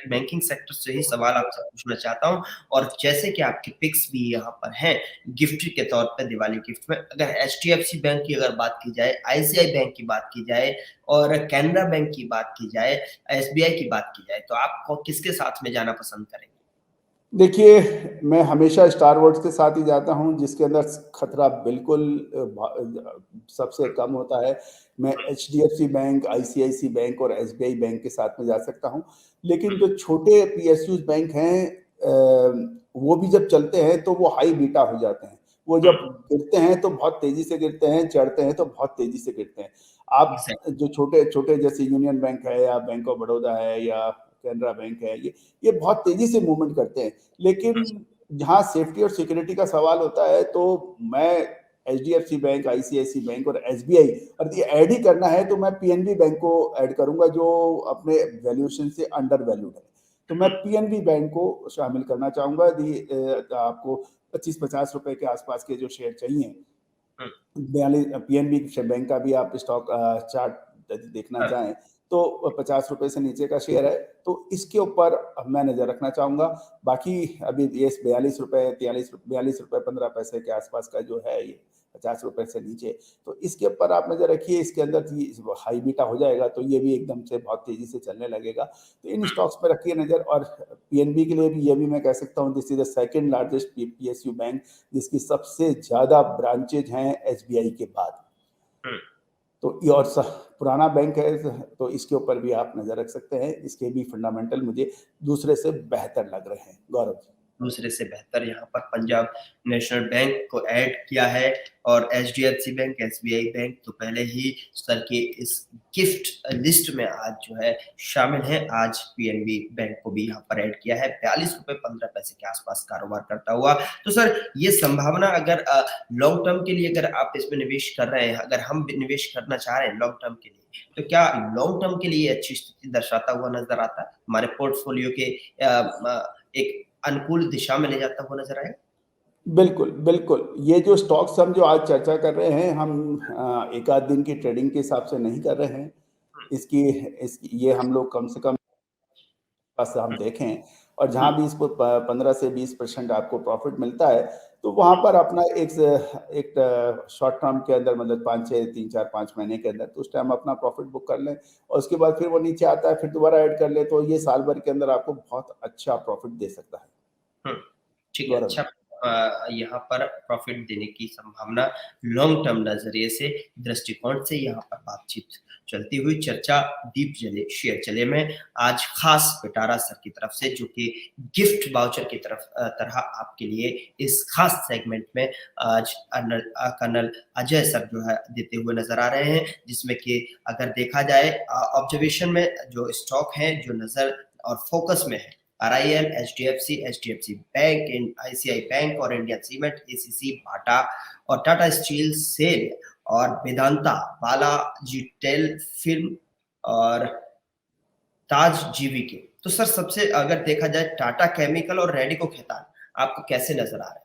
बैंकिंग सेक्टर से ही सवाल आपसे पूछना चाहता हूं। और जैसे कि आपके पिक्स भी यहाँ पर हैं गिफ्ट के तौर पे दिवाली गिफ्ट में, अगर एचडीएफसी बैंक की अगर बात की जाए, आईसीआई बैंक की बात की जाए और कैनरा बैंक की बात की जाए, एसबीआई की बात की जाए, तो आप किसके साथ में जाना पसंद करेंगे? देखिए, मैं हमेशा स्टार वॉर्स के साथ ही जाता हूँ, जिसके अंदर खतरा बिल्कुल सबसे कम होता है। मैं एचडीएफसी बैंक, आईसीआईसी बैंक और एसबीआई बैंक के साथ में जा सकता हूँ। लेकिन जो छोटे पीएसयूज बैंक हैं, वो भी जब चलते हैं तो वो हाई बीटा हो जाते हैं। वो जब गिरते हैं तो बहुत तेजी से गिरते हैं, चढ़ते हैं तो बहुत तेजी से गिरते हैं। आप जो छोटे छोटे जैसे यूनियन बैंक है या बैंक ऑफ बड़ौदा है या कैनरा बैंक है, ये बहुत तेजी से मूवमेंट करते हैं। लेकिन जहां सेफ्टी और सिक्योरिटी का सवाल होता है, तो मैं एचडीएफसी बैंक, आईसीआईसी बैंक और एसबीआई, और ये ऐड ही करना है तो मैं पीएनबी बैंक को ऐड करूंगा, जो अपने वैल्यूएशन से अंडर वैल्यूड है। तो मैं पीएनबी बैंक को शामिल करना चाहूंगा। यदि आपको 25-50 रुपए के आसपास के जो शेयर चाहिए, 42 पीएनबी बैंक का भी आप स्टॉक चार्ट यदि देखना चाहें तो 50 रुपए से नीचे का शेयर है, तो इसके ऊपर मैं नजर रखना चाहूंगा। बाकी अभी ये 42 रुपए, 42 रुपए 15 पैसे के आसपास का जो है, ये 50 रुपए से नीचे, तो इसके ऊपर आप नजर रखिए। इसके अंदर हाई बीटा हो जाएगा तो ये भी एकदम से बहुत तेजी से चलने लगेगा, तो इन स्टॉक्स पे रखिए नजर। और पीएनबी के लिए भी ये भी मैं कह सकता हूँ, this is the second largest PSU bank, जिसकी सबसे ज्यादा ब्रांचेज हैं एसबीआई के बाद। तो ये और पुराना बैंक है, तो इसके ऊपर भी आप नजर रख सकते हैं। इसके भी फंडामेंटल मुझे दूसरे से बेहतर लग रहे हैं। गौरव, दूसरे से बेहतर यहाँ पर पंजाब नेशनल बैंक को ऐड किया है और एचडीएफसी बैंक, एसबीआई बैंक तो पहले ही सर के इस गिफ्ट लिस्ट में आज जो है शामिल है। आज पीएनबी बैंक को भी यहाँ पर ऐड किया है, 42 रुपए 15 पैसे के आसपास कारोबार करता हुआ। तो सर ये संभावना अगर लॉन्ग टर्म के लिए अगर आप इसमें निवेश कर रहे हैं, अगर हम निवेश करना चाह रहे हैं लॉन्ग टर्म के लिए, तो क्या लॉन्ग टर्म के लिए अच्छी स्थिति दर्शाता हुआ नजर आता है, हमारे पोर्टफोलियो के एक अनुकूल दिशा में ले जाता हुआ नजर आएगा? बिल्कुल बिल्कुल। ये जो स्टॉक्स हम जो आज चर्चा कर रहे हैं, हम एक आध दिन की ट्रेडिंग के हिसाब से नहीं कर रहे हैं। इसकी ये हम लोग कम से कम बस हम देखें, और जहां भी इसको 15 से 20% आपको प्रॉफिट मिलता है, तो वहां पर अपना एक शॉर्ट टर्म के अंदर, मतलब 5-6, 3-4-5 महीने के अंदर, तो उस टाइम अपना प्रॉफिट बुक कर लें और उसके बाद फिर वो नीचे आता है, फिर दोबारा ऐड कर ले, तो ये साल भर के अंदर आपको बहुत अच्छा प्रॉफिट दे सकता है। ठीक है, अच्छा यहाँ पर प्रॉफिट देने की संभावना लॉन्ग टर्म नजरिए से दृष्टिकोण से यहाँ पर बातचीत चलती हुई चर्चा दीप जले शेयर चले में आज खास पिटारा सर की तरफ से, जो कि गिफ्ट वाउचर की तरह आपके लिए इस खास सेगमेंट में आज कर्नल अजय सर जो है देते हुए नजर आ रहे हैं, जिसमें कि अगर देखा जाए ऑब्जर्वेशन में जो स्टॉक है जो नजर और फोकस में है RIL, HDFC bank, ICICI bank और इंडियन सीमेंट, ACC, बाटा और टाटा स्टील, सेल और वेदांता, बालाजी टेल फिल्म और ताज जीवीके। तो सर सबसे अगर देखा जाए टाटा केमिकल और रेडिको खैतान आपको कैसे नजर आ रहे हैं?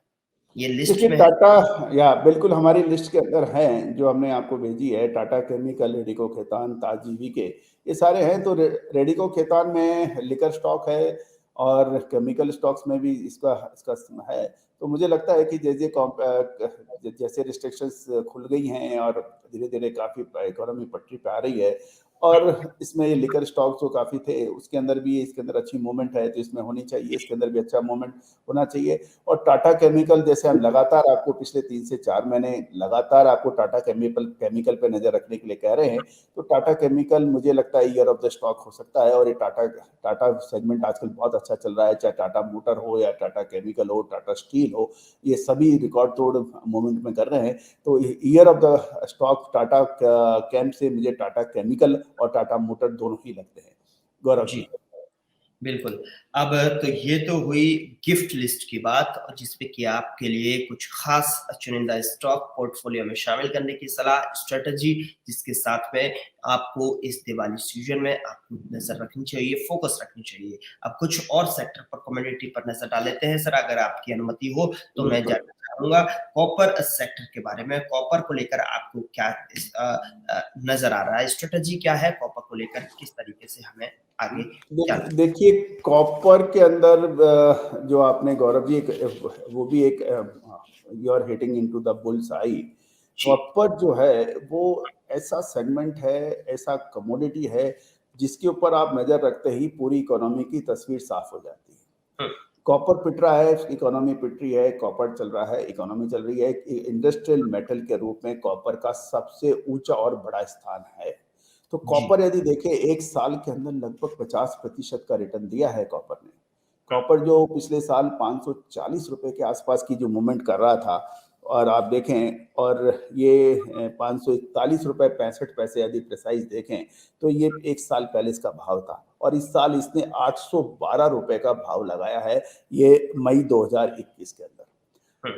ये लिस्ट देखिए में टाटा या बिल्कुल हमारी लिस्ट के अंदर हैं, जो हमने आपको भेजी है। टाटा केमिकल, रेडिको खैतान, ताज जीवीके, ये सारे हैं। तो रेडिको खैतान में लिकर स्टॉक है और केमिकल स्टॉक्स में भी इसका इसका है। तो मुझे लगता है कि जैसे रिस्ट्रिक्शंस खुल गई हैं और धीरे धीरे काफ़ी इकोनॉमी पटरी पे आ रही है, और इसमें ये लिकर स्टॉक जो काफ़ी थे उसके अंदर भी इसके अंदर अच्छी मूवमेंट है, तो इसमें होनी चाहिए, इसके अंदर भी अच्छा मूवमेंट होना चाहिए। और टाटा केमिकल जैसे हम लगातार आपको पिछले 3 से 4 महीने लगातार आपको टाटा केमिकल पे नज़र रखने के लिए कह रहे हैं, तो टाटा केमिकल मुझे लगता है ईयर ऑफ द स्टॉक हो सकता है। और ये टाटा सेगमेंट आजकल बहुत अच्छा चल रहा है, चाहे टाटा मोटर हो या टाटा केमिकल हो, टाटा स्टील हो, ये सभी रिकॉर्ड तोड़ मूवमेंट में कर रहे हैं। तो year of the stock Tata chem से मुझे टाटा केमिकल और टाटा मोटर दोनों ही लगते हैं। गौरव जी। बिल्कुल। अब तो ये तो हुई गिफ्ट लिस्ट की बात, और जिसपे कि आपके लिए कुछ खास चुनिंदा स्टॉक पोर्टफोलियो में शामिल करने की सलाह, स्ट्रेटजी, जिसके साथ में आपको इस दिवाली सीजन में आपको नजर रखनी चाहिए, फोकस रखनी चाहिए। अब कुछ और सेक्टर पर, कमोडिटी पर नजर डाल लेते हैं सर, अगर आपकी अनुमति हो तो मैं जानना चाहूंगा कॉपर सेक्टर के बारे में। कॉपर को लेकर आपको क्या नजर आ रहा है, स्ट्रेटजी क्या है कॉपर को लेकर, किस तरीके से हमें आगे देखिए कॉपर के अंदर जो आपने गौरव जी वो भी एक you are hitting into the bull's eye. Copper जो है वो ऐसा सेगमेंट है, ऐसा कमोडिटी है जिसके ऊपर आप नजर रखते ही पूरी इकोनॉमी की तस्वीर साफ हो जाती है। कॉपर पिट रहा है, इकोनॉमी पिट रही है, कॉपर चल रहा है, इकोनॉमी चल रही है। इंडस्ट्रियल मेटल के रूप में कॉपर का सबसे ऊंचा और बड़ा स्थान है। तो कॉपर यदि देखें, एक साल के अंदर लगभग 50% का रिटर्न दिया है कॉपर ने। कॉपर जो पिछले साल 540 रुपए के आसपास की जो मूवमेंट कर रहा था, और आप देखें, और ये 541 रुपए 65 पैसे यदि प्रिसाइज देखें, तो ये एक साल पहले इसका भाव था, और इस साल इसने 812 रुपए का भाव लगाया है, ये मई 2021 के अंदर।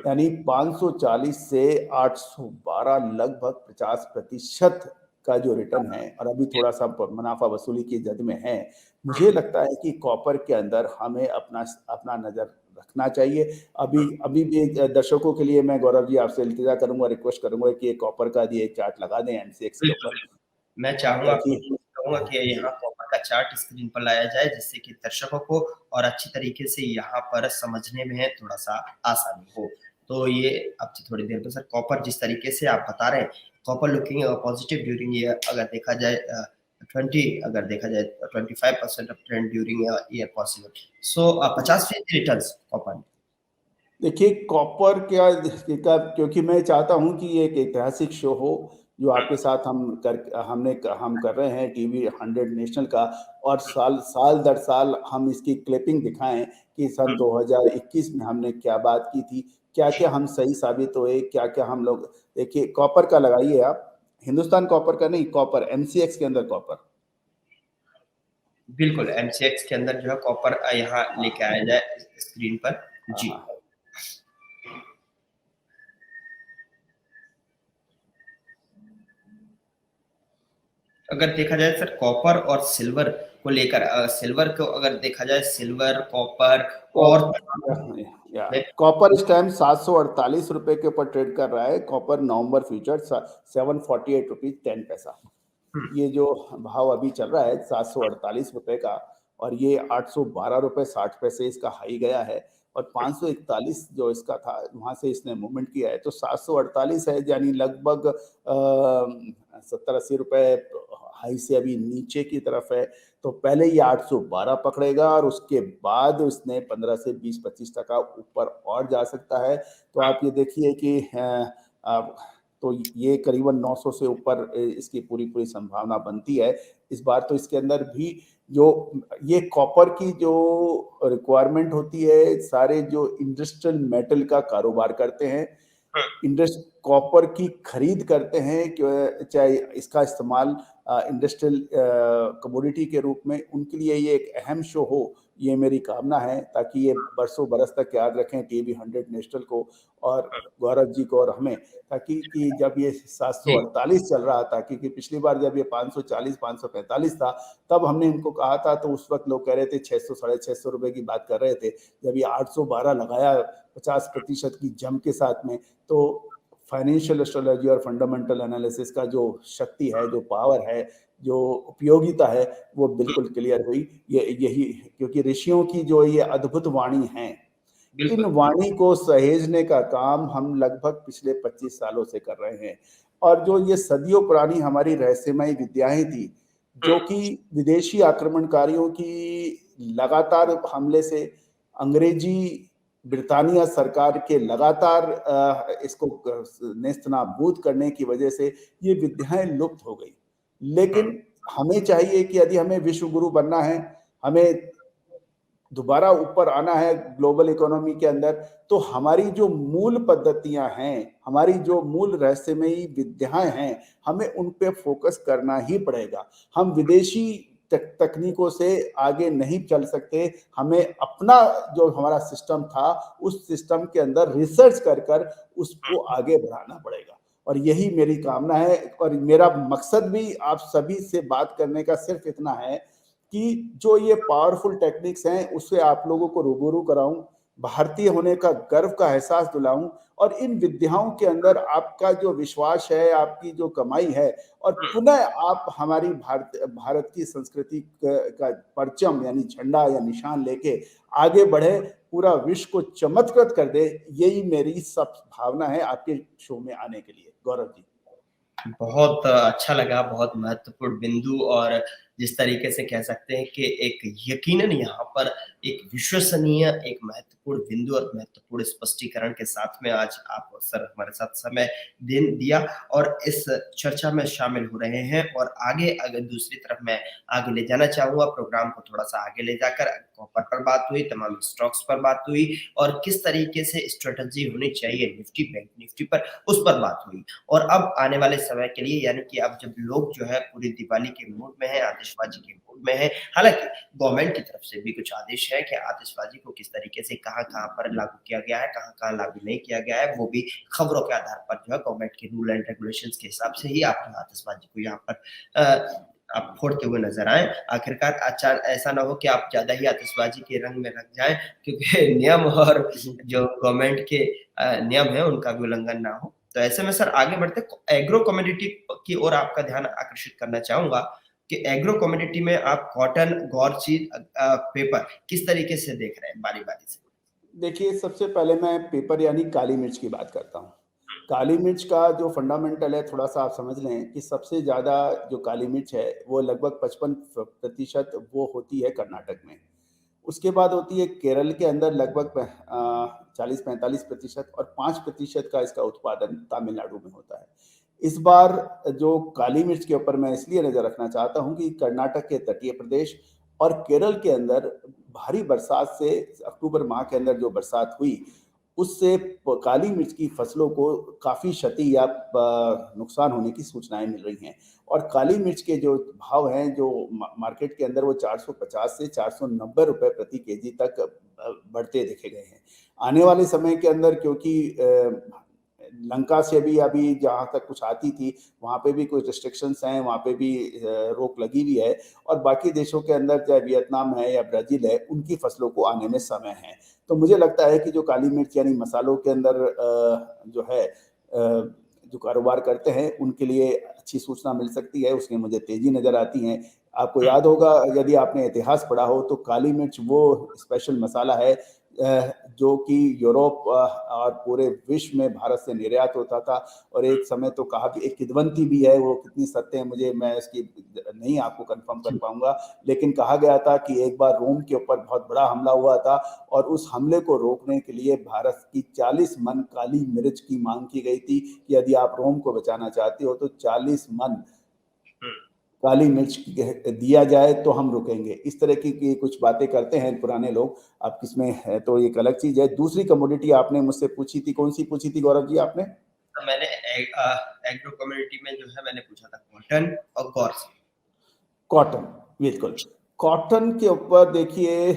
यानी 540 से 812 लगभग 50% का जो रिटर्न है, और अभी थोड़ा सा मुनाफा वसूली की जद में है। मुझे लगता है कि कॉपर के अंदर हमें अपना नजर रखना चाहिए। अभी भी दर्शकों के लिए मैं गौरव जी आपसे इल्तिजा करूंगा, रिक्वेस्ट करूंगा कि एक कॉपर का भी एक चार्ट लगा दें MCX के ऊपर। मैं चाहूंगा कि यहाँ कॉपर का चार्ट स्क्रीन पर लाया जाए, जिससे कि दर्शकों को और अच्छी तरीके से यहाँ पर समझने में थोड़ा सा आसानी हो। तो ये अब से थोड़ी देर पर सर कॉपर जिस तरीके से आप बता रहे हैं, copper looking positive during year, अगर देखा जाए 25% of trend during year possible. So 50% returns copper. देखिए कॉपर क्या, क्योंकि मैं चाहता हूं कि ये एक ऐतिहासिक शो हो जो आपके साथ हम कर रहे हैं टीवी 100 नेशनल का, और साल दर साल हम इसकी क्लिपिंग दिखाएं कि सन 2021 में हमने क्या बात की थी, क्या क्या हम सही साबित हुए, क्या क्या हम लोग। देखिए कॉपर का लगाइए आप, हिंदुस्तान कॉपर का नहीं, कॉपर MCX के अंदर कॉपर। बिल्कुल MCX के अंदर जो है कॉपर यहाँ लेके आया जाए स्क्रीन पर जी। अगर देखा जाए सर कॉपर और सिल्वर को लेकर, सिल्वर को अगर देखा जाए, सिल्वर, कॉपर और कॉपर इस टाइम 748 रुपए के ऊपर ट्रेड कर रहा है। कॉपर नवंबर फ्यूचर 748 रुपीज 10 पैसा, ये जो भाव अभी चल रहा है 748 रुपए का, और ये 812 रुपए 60 पैसे इसका हाई गया है, और 541 जो इसका था वहां से इसने मूवमेंट किया है। तो 748 है, यानी लगभग 70-80 रुपए हाई से अभी नीचे की तरफ है। तो पहले ये 812 पकड़ेगा और उसके बाद उसने 15 से 20-25% ऊपर और जा सकता है। तो आप ये देखिए कि तो ये करीबन 900 से ऊपर इसकी पूरी संभावना बनती है इस बार। तो इसके अंदर भी जो ये कॉपर की जो रिक्वायरमेंट होती है, सारे जो इंडस्ट्रियल मेटल का कारोबार करते हैं, इंडस्ट कॉपर की खरीद करते हैं, चाहे इसका इस्तेमाल इंडस्ट्रियल कमोडिटी के रूप में, उनके लिए ये एक अहम शो हो, ये मेरी कामना है, ताकि ये बरसों बरस तक याद रखें टीवी 100 नेशनल को और गौरव जी को और हमें, ताकि कि जब ये 748 चल रहा था, क्योंकि पिछली बार जब ये 540 545 था तब हमने इनको कहा था, तो उस वक्त लोग कह रहे थे 600 साढ़े 600 रुपए की बात कर रहे थे। जब ये 812 लगाया 50% की जम के साथ में, तो फाइनेंशियल एस्ट्रोलॉजी और फंडामेंटल एनालिसिस का जो शक्ति है, जो पावर है, जो उपयोगिता है, वो बिल्कुल क्लियर हुई। ये यही, क्योंकि ऋषियों की जो ये अद्भुत वाणी है, इन वाणी को सहेजने का काम हम लगभग पिछले 25 सालों से कर रहे हैं। और जो ये सदियों पुरानी हमारी रहस्यमय विद्याएं थी, जो कि विदेशी आक्रमणकारियों की लगातार हमले से, अंग्रेजी ब्रिटानिया सरकार के लगातार इसको नेस्तनाबूद करने की वजह से ये विद्याएं लुप्त हो गई। लेकिन हमें चाहिए कि यदि हमें विश्व गुरु बनना है, हमें दोबारा ऊपर आना है ग्लोबल इकोनॉमी के अंदर, तो हमारी जो मूल पद्धतियां हैं, हमारी जो मूल रहस्यमयी विद्याएं हैं, हमें उन पे फोकस करना ही पड़ेगा। हम विदेशी तकनीकों से आगे नहीं चल सकते। हमें अपना जो हमारा सिस्टम था, उस सिस्टम के अंदर रिसर्च कर उसको आगे बढ़ाना पड़ेगा। और यही मेरी कामना है। और मेरा मकसद भी आप सभी से बात करने का सिर्फ इतना है कि जो ये पावरफुल टेक्निक्स हैं, उससे आप लोगों को रूबरू कराऊं, भारतीय होने का गर्व का एहसास दिलाऊं, और इन विद्याओं के अंदर आपका जो विश्वास है, आपकी जो कमाई है, और पुनः आप हमारी भारत की संस्कृति का परचम यानी झंडा या निशान लेके आगे बढ़े, पूरा विश्व को चमत्कृत कर दे। यही मेरी सब भावना है आपके शो में आने के लिए। गौरव जी, बहुत अच्छा लगा, बहुत महत्वपूर्ण बिंदु, और जिस तरीके से कह सकते हैं कि एक यकीनन यहाँ पर एक विश्वसनीय, एक महत्वपूर्ण बिंदु और महत्वपूर्ण स्पष्टीकरण के साथ में आज आप सर हमारे साथ समय दिया और इस चर्चा में शामिल हो रहे हैं। और आगे अगर दूसरी तरफ मैं आगे ले जाना चाहूंगा, प्रोग्राम को थोड़ा सा आगे ले जाकर कॉपर पर बात हुई, तमाम स्टॉक्स पर बात हुई, और किस तरीके से स्ट्रेटजी होनी चाहिए निफ्टी, बैंक निफ्टी पर, उस पर बात हुई। और अब आने वाले समय के लिए, यानी कि अब जब लोग जो है पूरी दिवाली के मूड में है, आतिशबाजी के मूड में है, हालांकि गवर्नमेंट की तरफ से भी कुछ आदेश है कि आतिशबाजी को किस तरीके से कहां-कहां पर लागू किया गया है, कहां-कहां लागू नहीं किया गया है, वो भी खबरों के आधार पर जो है गवर्नमेंट के रूल एंड रेगुलेशंस के हिसाब से ही आप आतिशबाजी को यहाँ पर आप फोड़ते हुए नजर आए। आखिरकार ऐसा ना हो कि आप ज्यादा ही आतिशबाजी के रंग में लग जाएं, क्योंकि नियम और जो गवर्नमेंट के नियम है उनका भी उल्लंघन ना हो। तो ऐसे में सर आगे बढ़ते एग्रो कमोडिटी की ओर आपका ध्यान आकर्षित करना चाहूंगा कि एग्रो कमोडिटी में आप कॉटन, गौरचीट, पेपर किस तरीके से देख रहे हैं बारी-बारी से? देखिए, सबसे पहले मैं पेपर यानी काली मिर्च की बात करता हूँ। काली मिर्च का जो फंडामेंटल है, थोड़ा सा आप समझ लें कि सबसे ज़्यादा जो काली मिर्च है वो लगभग 55% वो होती है कर्नाटक में। उसके बाद होती है केरल के अंदर लगभग 40-45% और 5% का इसका उत्पादन तमिलनाडु में होता है। इस बार जो काली मिर्च के ऊपर मैं इसलिए नज़र रखना चाहता हूँ कि कर्नाटक के तटीय प्रदेश और केरल के अंदर भारी बरसात से, अक्टूबर माह के अंदर जो बरसात हुई, उससे काली मिर्च की फसलों को काफ़ी क्षति या नुकसान होने की सूचनाएं मिल रही हैं। और काली मिर्च के जो भाव हैं, जो मार्केट के अंदर, वो 450 से 490 रुपए प्रति केजी तक बढ़ते देखे गए हैं। आने वाले समय के अंदर, क्योंकि लंका से भी अभी जहाँ तक कुछ आती थी, वहाँ पे भी कुछ रिस्ट्रिक्शंस हैं, वहाँ पे भी रोक लगी हुई है, और बाकी देशों के अंदर चाहे वियतनाम है या ब्राज़ील है, उनकी फसलों को आने में समय है। तो मुझे लगता है कि जो काली मिर्च यानी मसालों के अंदर जो है जो कारोबार करते हैं, उनके लिए अच्छी सूचना मिल सकती है, उसमें मुझे तेज़ी नज़र आती है। आपको याद होगा, यदि आपने इतिहास पढ़ा हो, तो काली मिर्च वो स्पेशल मसाला है जो कि यूरोप और पूरे विश्व में भारत से निर्यात होता था। और एक समय तो कहा कि एक किदवंती भी है, वो कितनी सत्य है मुझे, मैं इसकी नहीं आपको कंफर्म कर पाऊंगा, लेकिन कहा गया था कि एक बार रोम के ऊपर बहुत बड़ा हमला हुआ था और उस हमले को रोकने के लिए भारत की 40 मन काली मिर्च की मांग की गई थी कि यदि आप रोम को बचाना चाहते हो तो 40 मन काली मिर्च दिया जाए तो हम रुकेंगे। इस तरह की कुछ बातें करते हैं पुराने लोग। अब किसमें है तो एक अलग चीज है। दूसरी कमोडिटी आपने मुझसे पूछी थी, कौन सी पूछी थी गौरव जी आपने? तो मैंने एग्रो कम्युनिटी में जो है मैंने पूछा था कॉटन और गॉर्स। कॉटन, बिल्कुल। कॉटन के ऊपर देखिए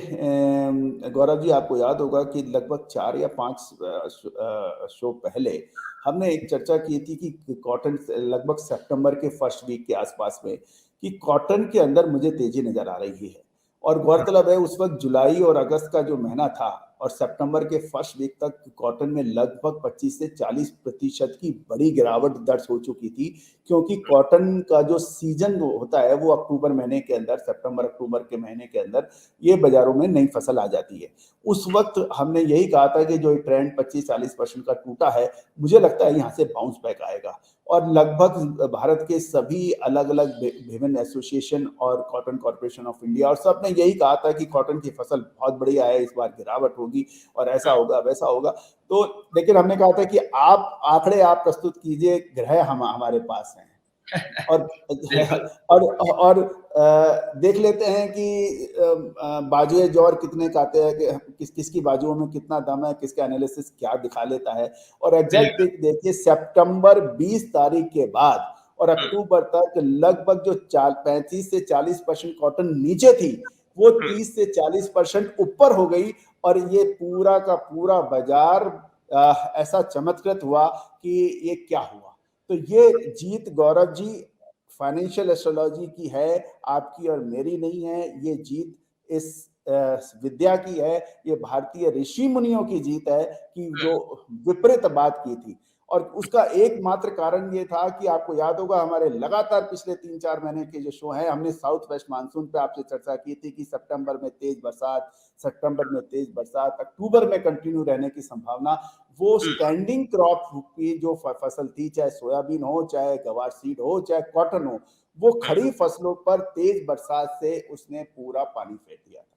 गौरव जी, आपको याद होगा कि लगभग 4 या 5 शो पहले हमने एक चर्चा की थी कि कॉटन लगभग सितंबर के फर्स्ट वीक के आसपास में कि कॉटन के अंदर मुझे तेजी नजर आ रही है। और गौरतलब है उस वक्त जुलाई और अगस्त का जो महीना था और सितंबर के फर्स्ट वीक तक कॉटन में लगभग 25 से 40% की बड़ी गिरावट दर्ज हो चुकी थी, क्योंकि कॉटन का जो सीजन होता है वो अक्टूबर महीने के अंदर, सितंबर अक्टूबर के महीने के अंदर ये बाजारों में नई फसल आ जाती है। उस वक्त हमने यही कहा था कि जो ट्रेंड 25-40% का टूटा है, मुझे लगता है यहाँ से बाउंस बैक आएगा। और लगभग भारत के सभी अलग अलग विभिन्न एसोसिएशन और कॉटन कॉर्पोरेशन ऑफ इंडिया और सब ने यही कहा था कि कॉटन की फसल बहुत बढ़िया है, इस बार गिरावट होगी और ऐसा होगा वैसा होगा। तो लेकिन हमने कहा था कि आप आंकड़े आप प्रस्तुत कीजिए, ग्रह हमारे पास हैं और और देख लेते हैं कि बाजुए जोर कितने कहते हैं कि किसकी बाजुओं में कितना दम है, किसका एनालिसिस क्या दिखा लेता है। और एग्जैक्ट देखिए सितंबर 20 तारीख के बाद और अक्टूबर तक लगभग जो 35 से 40% कॉटन नीचे थी वो 30 से 40% ऊपर हो गई। और ये पूरा का पूरा बाजार ऐसा चमत्कृत हुआ कि ये क्या हुआ। तो ये जीत गौरव जी फाइनेंशियल एस्ट्रोलॉजी की है, आपकी और मेरी नहीं है। ये जीत इस विद्या की है, ये भारतीय ऋषि मुनियों की जीत है कि जो विपरीत बात की थी। और उसका एकमात्र कारण ये था कि आपको याद होगा हमारे लगातार पिछले 3-4 महीने के जो शो हैं, हमने साउथ वेस्ट मानसून पे आपसे चर्चा की थी कि सितंबर में तेज बरसात, सितंबर में तेज बरसात, अक्टूबर में कंटिन्यू रहने की संभावना। वो स्टैंडिंग क्रॉप की जो फसल थी, चाहे सोयाबीन हो, चाहे गवार सीड हो, चाहे कॉटन हो, वो खड़ी फसलों पर तेज बरसात से उसने पूरा पानी फेर दिया था।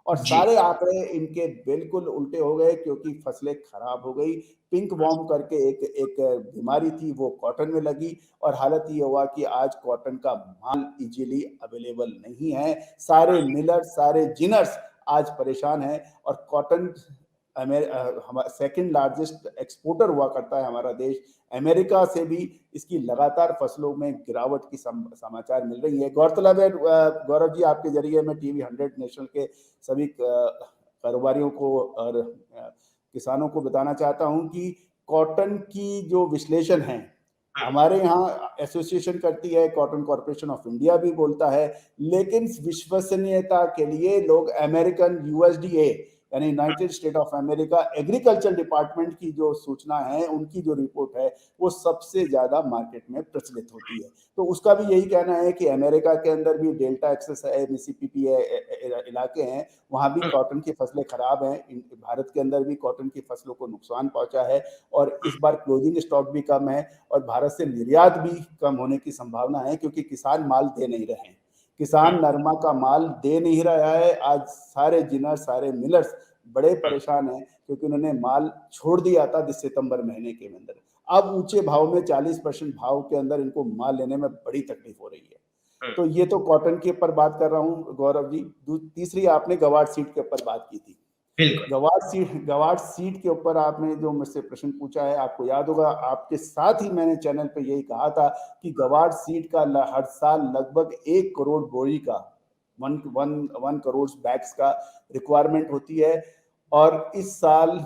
और सारे आंकड़े इनके बिल्कुल उल्टे हो गए क्योंकि फसलें खराब हो गई। पिंक वॉर्म करके एक बीमारी थी वो कॉटन में लगी और हालत ये हुआ कि आज कॉटन का माल इजीली अवेलेबल नहीं है। सारे मिलर, सारे जिनर्स आज परेशान हैं और कॉटन हमारा सेकंड लार्जेस्ट एक्सपोर्टर हुआ करता है हमारा देश। अमेरिका से भी इसकी लगातार फसलों में गिरावट की समाचार मिल रही है। गौरतलब है गौरव जी, आपके जरिए मैं टीवी 100 नेशनल के सभी कारोबारियों को और किसानों को बताना चाहता हूं कि कॉटन की जो विश्लेषण है हमारे यहाँ एसोसिएशन करती है, कॉटन कॉर्पोरेशन ऑफ इंडिया भी बोलता है, लेकिन विश्वसनीयता के लिए लोग अमेरिकन यूएसडीए यानी United state of America agriculture department की जो सूचना है, उनकी जो रिपोर्ट है वो सबसे ज्यादा मार्केट में प्रचलित होती है। तो उसका भी यही कहना है कि अमेरिका के अंदर भी डेल्टा एक्सेस है, मिसिसिपी इलाके हैं, वहां भी कॉटन की फसलें खराब हैं। भारत के अंदर भी कॉटन की फसलों को नुकसान पहुंचा है और इस बार क्लोजिंग स्टॉक भी कम है और भारत से निर्यात भी कम होने की संभावना है क्योंकि किसान माल दे नहीं रहे हैं। किसान नरमा का माल दे नहीं रहा है। आज सारे जिनर, सारे मिलर्स बड़े परेशान हैं क्योंकि उन्होंने माल छोड़ दिया था सितंबर महीने के अंदर। अब ऊंचे भाव में 40% भाव के अंदर इनको माल लेने में बड़ी तकलीफ हो रही है। तो ये तो कॉटन के ऊपर बात कर रहा हूँ गौरव जी। तीसरी आपने गवार सीड के ऊपर बात की थी। गवार सीड के ऊपर आपने जो मुझसे प्रश्न पूछा है, आपको याद होगा आपके साथ ही मैंने चैनल पे यही कहा था कि गवार सीड का हर साल लगभग 1 करोड़ बोरी का 1 करोड़ बैग्स का रिक्वायरमेंट होती है। और इस साल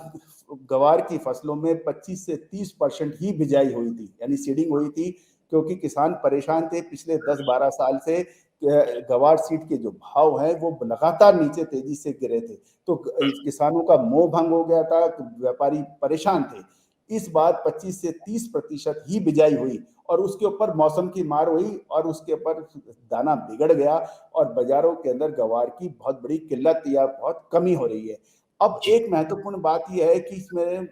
गवार की फसलों में 25 से 30% ही बिजाई हुई थी, यानी सीडिंग हुई थी, क्योंकि किसान परेशान थे पिछले 10-12 साल से। गवार सीड के जो भाव हैं वो लगातार नीचे तेजी से गिरे थे, तो किसानों का मोह भंग हो गया था, व्यापारी परेशान थे। इस बार 25 से 30% ही बिजाई हुई और उसके ऊपर मौसम की मार हुई और उसके ऊपर दाना बिगड़ गया और बाजारों के अंदर गवार की बहुत बड़ी किल्लत या बहुत कमी हो रही है। अब एक महत्वपूर्ण बात यह है कि इसमें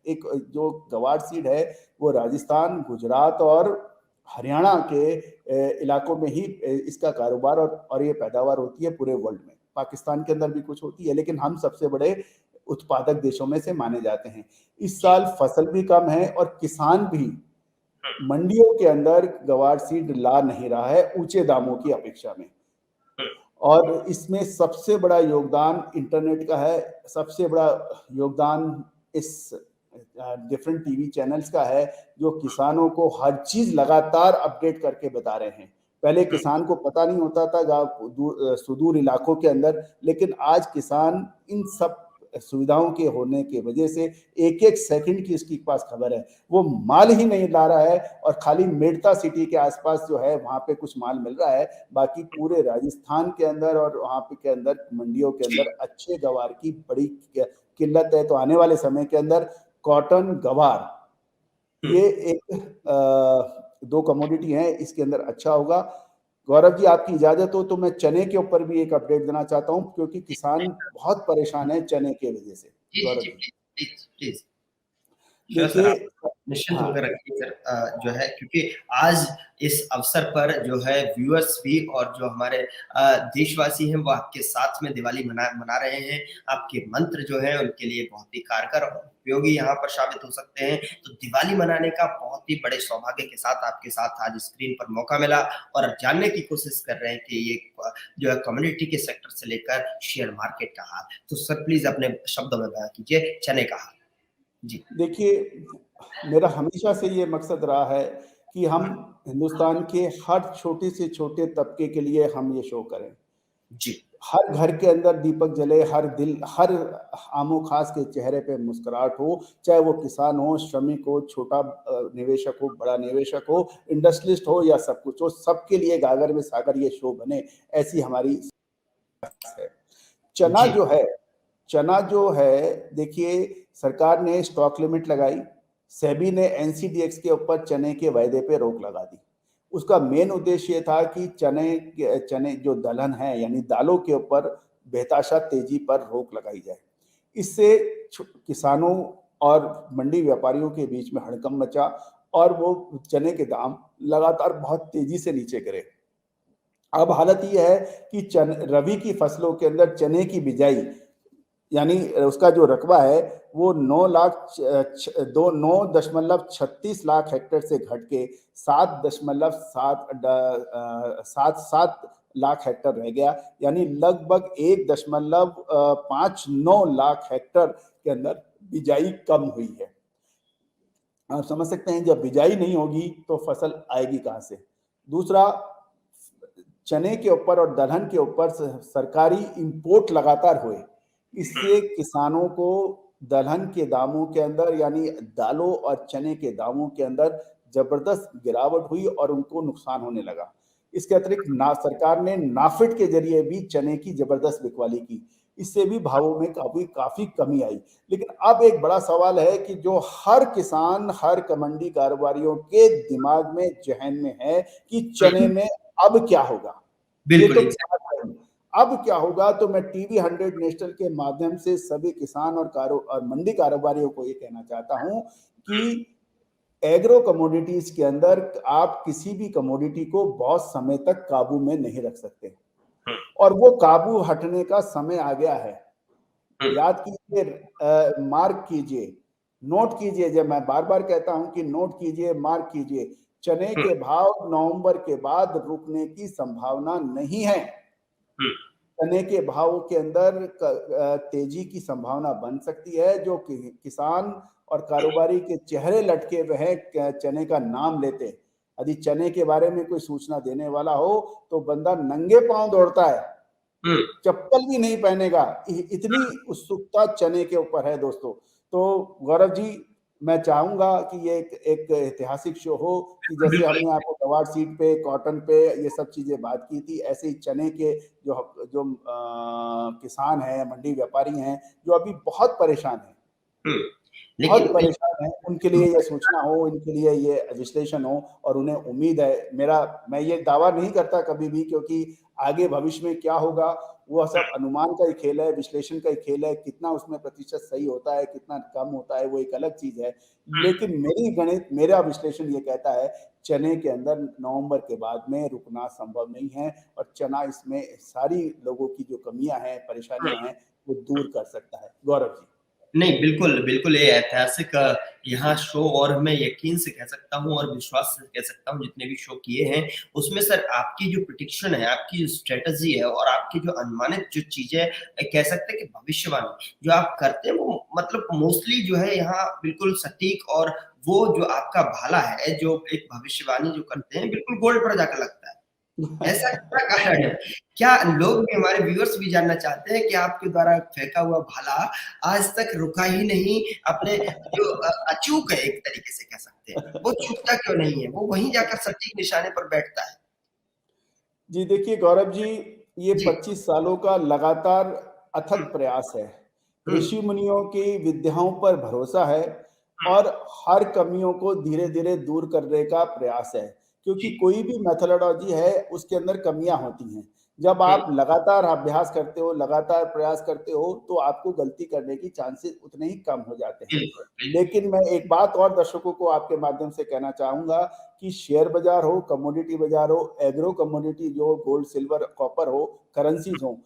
एक जो गवार सीड है वो राजस्थान, गुजरात और हरियाणा के इलाकों में ही इसका कारोबार और ये पैदावार होती है पूरे वर्ल्ड में। पाकिस्तान के अंदर भी कुछ होती है, लेकिन हम सबसे बड़े उत्पादक देशों में से माने जाते हैं। इस साल फसल भी कम है और किसान भी मंडियों के अंदर गवार सीड ला नहीं रहा है ऊंचे दामों की अपेक्षा में। और इसमें सबसे बड़ा योगदान इंटरनेट का है, सबसे बड़ा योगदान इस डिफरेंट टीवी चैनल्स का है, जो किसानों को हर चीज लगातार अपडेट करके बता रहे हैं। पहले किसान को पता नहीं होता था गाँव सुदूर इलाकों के अंदर, लेकिन आज किसान इन सब सुविधाओं के होने की वजह से एक एक सेकंड की इसके पास खबर है। वो माल ही नहीं ला रहा है और खाली मेड़ता सिटी के आसपास जो है वहां पे कुछ माल मिल रहा है, बाकी पूरे राजस्थान के अंदर और वहां पे के अंदर मंडियों के अंदर अच्छे गवार की बड़ी किल्लत है। तो आने वाले समय के अंदर कॉटन, गवार ये एक दो कमोडिटी हैं, इसके अंदर अच्छा होगा। गौरव जी, आपकी इजाजत हो तो मैं चने के ऊपर भी एक अपडेट देना चाहता हूं, क्योंकि किसान बहुत परेशान है चने के वजह से। गौरव जी प्लीज। देखिए, निश्चिंत हाँ होकर रखिए सर। जो है क्योंकि आज इस अवसर पर जो है व्यूअर्स भी और जो हमारे देशवासी हैं वो आपके साथ में दिवाली मना रहे हैं। आपके मंत्र जो है उनके लिए बहुत ही कारगर और उपयोगी यहाँ पर साबित हो सकते हैं। तो दिवाली मनाने का बहुत ही बड़े सौभाग्य के साथ आपके साथ आज स्क्रीन पर मौका मिला और जानने की कोशिश कर रहे हैं कि ये जो है कम्युनिटी के सेक्टर से लेकर शेयर मार्केट का हाल। तो सर प्लीज अपने शब्दों में बयां कीजिए चने का हाल। जी देखिए, मेरा हमेशा से ये मकसद रहा है कि हम हिंदुस्तान के हर छोटे से छोटे तबके के लिए हम ये शो करें। जी हर घर के अंदर दीपक जले, हर आमो खास के चेहरे पे मुस्कुराहट हो, चाहे वो किसान हो, श्रमिक हो, छोटा निवेशक हो, बड़ा निवेशक हो, इंडस्ट्रियलिस्ट हो या सब कुछ हो, सबके लिए गागर में सागर ये शो बने, ऐसी हमारी है। चना जी जो है चना जो है देखिए, सरकार ने स्टॉक लिमिट लगाई, सेबी ने एनसीडीएक्स के ऊपर चने के वायदे पे रोक लगा दी। उसका मेन उद्देश्य ये था कि चने जो दलहन है यानी दालों के ऊपर बेताशा तेजी पर रोक लगाई जाए। इससे किसानों और मंडी व्यापारियों के बीच में हड़कंप मचा और वो चने के दाम लगातार बहुत तेजी से नीचे गिरे। अब हालत ये है कि रबी की फसलों के अंदर चने की बिजाई यानी उसका जो रकबा है वो 9.36 लाख हेक्टेयर से घट के 7.7 लाख हेक्टेयर रह गया, यानी लगभग 1.59 लाख हेक्टेयर के अंदर बिजाई कम हुई है। आप समझ सकते हैं, जब बिजाई नहीं होगी तो फसल आएगी कहां से। दूसरा, चने के ऊपर और दलहन के ऊपर सरकारी इंपोर्ट लगातार हुए, इससे किसानों को दलहन के दामों के अंदर यानी दालों और चने के दामों के अंदर जबरदस्त गिरावट हुई और उनको नुकसान होने लगा। इसके अतिरिक्त सरकार ने नाफेड के जरिए भी चने की जबरदस्त बिकवाली की, इससे भी भावों में काफी कमी आई। लेकिन अब एक बड़ा सवाल है कि जो हर किसान, हर मंडी कारोबारियों के दिमाग में, जहन में है कि चने में अब क्या होगा। ये तो अब क्या होगा। तो मैं टीवी 100 नेशनल के माध्यम से सभी किसान और मंडी कारोबारियों को ये कहना चाहता हूं कि एग्रो कमोडिटीज के अंदर आप किसी भी कमोडिटी को बहुत समय तक काबू में नहीं रख सकते और वो काबू हटने का समय आ गया है। याद कीजिए, मार्क कीजिए, नोट कीजिए, जब मैं बार बार कहता हूं कि नोट कीजिए, मार्क कीजिए, चने के भाव नवंबर के बाद रुकने की संभावना नहीं है। चने के भाव के अंदर तेजी की संभावना बन सकती है। जो किसान और कारोबारी के चेहरे लटके हुए हैं चने का नाम लेते, यदि चने के बारे में कोई सूचना देने वाला हो तो बंदा नंगे पांव दौड़ता है, चप्पल भी नहीं पहनेगा, इतनी उत्सुकता चने के ऊपर है दोस्तों। तो गौरव जी, मैं चाहूंगा कि ये एक ऐतिहासिक शो हो कि जैसे हमने आपको गवार सीड पे, कॉटन पे ये सब चीजें बात की थी, ऐसे ही चने के जो किसान हैं, मंडी व्यापारी हैं, जो अभी बहुत परेशान हैं। बहुत लेकिन परेशान हैं, उनके लिए ये सूचना हो, इनके लिए ये विश्लेषण हो और उन्हें उम्मीद है, मैं ये दावा नहीं करता कभी भी, क्योंकि आगे भविष्य में क्या होगा वो सब अनुमान का ही खेल है, विश्लेषण का ही खेल है, कितना उसमें प्रतिशत सही होता है, कितना कम होता है वो एक अलग चीज़ है। लेकिन मेरा विश्लेषण ये कहता है चने के अंदर नवंबर के बाद में रुकना संभव नहीं है और चना इसमें सारी लोगों की जो कमियाँ हैं, परेशानियाँ हैं, वो दूर कर सकता है। गौरव जी। नहीं, बिल्कुल, बिल्कुल ये ऐतिहासिक यहाँ शो और मैं यकीन से कह सकता हूँ और विश्वास से कह सकता हूँ जितने भी शो किए हैं, उसमें सर आपकी जो प्रेडिक्शन है, आपकी जो स्ट्रैटेजी है और आपकी जो अनुमानित जो चीज़ें कह सकते हैं कि भविष्यवाणी जो आप करते हैं वो मतलब मोस्टली जो है यहाँ बिल्कुल सटीक और वो जो आपका भाला है, जो एक भविष्यवाणी जो करते हैं, बिल्कुल गोल्ड पर जाकर लगता है। ऐसा क्या कारण है? क्या लोग भी हमारे व्यूअर्स भी जानना चाहते हैं कि आपके द्वारा फेंका हुआ भाला आज तक रुका ही नहीं, अपने जो अचूक है एक तरीके से कह सकते हैं, वो चूकता क्यों नहीं है? वो वहीं जाकर सटीक निशाने पर बैठता है। जी देखिए गौरव जी, ये जी। 25 सालों का लगातार हुँ, अथक प्रयास है। हुँ, ऋषि मुनियों की विद्याओं पर भरोसा है हुँ, और हर कमियों को धीरे-धीरे दूर करने का प्रयास है। क्योंकि जी। कोई भी मेथोडोलॉजी है, उसके अंदर कमियाँ होती हैं। जब हुँ, आप लगातार अभ्यास करते हो, लगातार प्रयास करते हो, तो आपको गलती करने की चांसेस उतने ही कम हो जाते हैं। बिल्कुल, बिल्कुल। लेकिन मैं एक बात और दर्शकों को आपके माध्यम से कहना चाहूँगा कि शेयर बाजार हो, कमोडिटी बाजार हो, एग्रो कमोडिटी जो गोल्ड, सिल्वर, कॉपर हो, करेंसीज़ हों, हुँ,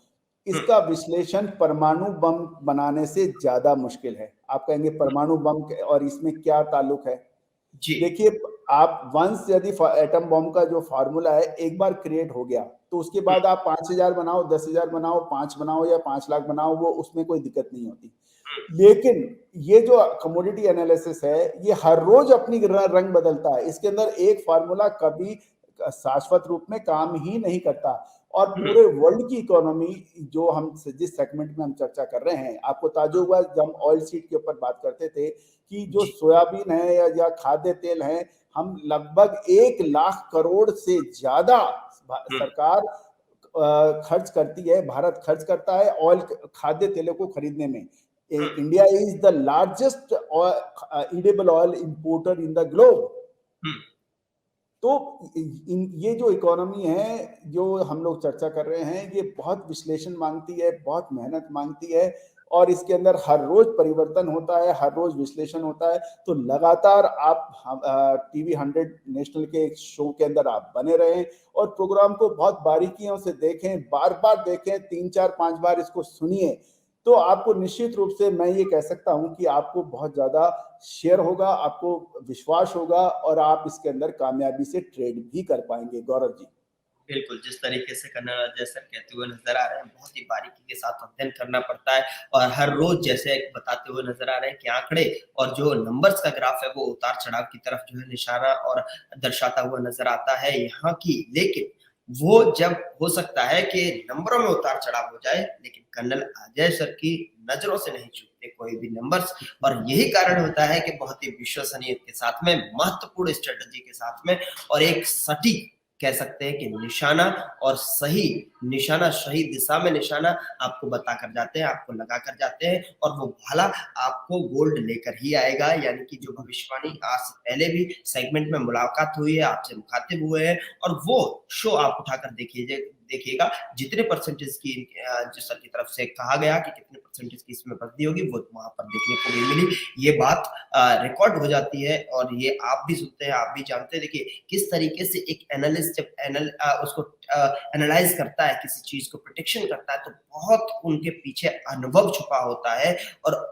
इसका विश्लेषण परमाणु बम बनाने से ज़्यादा मुश्किल है। आप कहेंगे परमाणु बम के और इसमें क्या ताल्लुक है? जी। देखिए, आप वंस यदि एटम बॉम्ब का जो फ़ॉर्मूला है, एक बार क्रिएट हो गया, तो उसके हुँ, बाद आप 5000 बनाओ, 10,000 बनाओ, 5 बनाओ या 5 लाख बनाओ, वो उसमें कोई दिक्कत नहीं होती। हुँ, लेकिन ये जो कमोडिटी एनालिसिस है, ये हर रोज़ अपनी रंग बदलता है। इसके अंदर एक फ़ॉर्मूला कभी शाश्वत रूप में काम ही नहीं करता और हुँ, पूरे वर्ल्ड की इकोनॉमी जो हम जिस सेगमेंट में हम चर्चा कर रहे हैं, आपको ताज्जुब हुआ जब हम ऑयल सीड के ऊपर बात करते थे कि जो जी। सोयाबीन है या खाद्य तेल है, हम लगभग 1 लाख करोड़ से ज़्यादा हुँ, सरकार खर्च करती है, भारत खर्च करता है ऑयल खाद्य तेलों को खरीदने में। हुँ, India is the largest edible oil importer in the globe। हुँ, तो ये जो इकोनॉमी है, जो हम लोग चर्चा कर रहे हैं, ये बहुत विश्लेषण मांगती है, बहुत मेहनत मांगती है और इसके अंदर हर रोज परिवर्तन होता है, हर रोज विश्लेषण होता है। तो लगातार आप टीवी 100 नेशनल के एक शो के अंदर आप बने रहें और प्रोग्राम को बहुत बारीकियों से देखें, बार-बार देखें, 3, 4, 5 बार इसको सुनिए, तो आपको निश्चित रूप से मैं ये कह सकता हूँ कि आपको बहुत ज़्यादा शेयर होगा, आपको विश्वास होगा और आप इसके अंदर कामयाबी से ट्रेड भी कर पाएँगे। गौरव जी। बिल्कुल, जिस तरीके से कन्नड़ अजय सर कहते हुए नज़र आ रहे हैं, बहुत ही बारीकी के साथ अध्ययन करना पड़ता है और हर रोज़ जैसे बताते हुए नज़र आ रहे हैं कि आंकड़े और जो नंबर्स का ग्राफ है, वो उतार-चढ़ाव की तरफ जो है निशाना और दर्शाता हुआ नज़र आता है यहाँ की। लेकिन वो जब हो सकता है कि नंबरों में उतार-चढ़ाव हो जाए, लेकिन कर्नल अजय सर की नज़रों से नहीं चूकते कोई भी नंबर्स और यही कारण होता है कि बहुत ही विश्वसनीयता के साथ में, महत्वपूर्ण स्ट्रैटेजी के साथ में और एक सटीक कह सकते हैं कि निशाना और सही निशाना, सही दिशा में निशाना आपको बताकर जाते हैं, आपको लगा कर जाते हैं और वो भाला आपको गोल्ड लेकर ही आएगा। यानी कि जो भविष्यवाणी आज से पहले भी सेगमेंट में मुलाकात हुई है, आपसे मुखातिब हुए हैं और वो शो आप उठाकर देखिएगा जितने परसेंटेज की जो सर की तरफ से कहा गया कि कितने परसेंटेज की इसमें वृद्धि होगी, वो वहाँ पर देखने को भी मिली। ये बात रिकॉर्ड हो जाती है और ये आप भी सुनते हैं, आप भी जानते हैं। देखिए किस तरीके से एक एनालिस्ट जब उसको एनालाइज करता है, किसी चीज को प्रोटेक्शन करता है, तो बहुत उनके पीछे अनुभव छुपा होता है और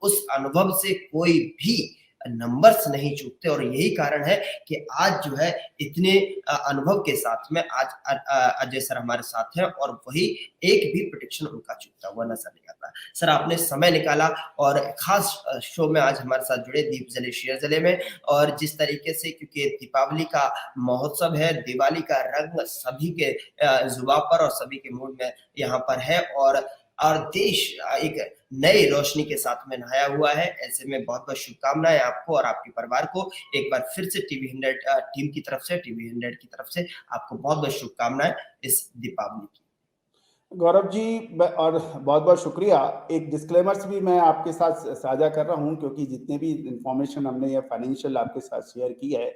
उस अनुभव से कोई भी नंबर्स नहीं चूकते और यही कारण है कि आज जो है इतने अनुभव के साथ में आज अजय सर हमारे साथ हैं और वही एक भी प्रोटेक्शन उनका चूकता हुआ नजर नहीं आता। सर आपने समय निकाला और खास शो में आज हमारे साथ जुड़े दीप जले शेयर जले में और जिस तरीके से क्योंकि दीपावली का महोत्सव है, दिवाली का रंग सभी के जुबां पर और सभी के मूड में यहाँ पर है और देश एक नई रोशनी के साथ में नहाया हुआ है। ऐसे में बहुत-बहुत शुभकामनाएँ आपको और आपके परिवार को। एक बार फिर से टीवी 100 टीम की तरफ से, टीवी 100 की तरफ से आपको बहुत-बहुत शुभकामनाएँ इस दीपावली की। गौरव जी और बहुत बहुत शुक्रिया। एक डिस्क्लेमर्स भी मैं आपके साथ साझा कर रहा हूं, क्योंकि जितने भी इंफॉर्मेशन हमने ये फाइनेंशियल आपके साथ शेयर की है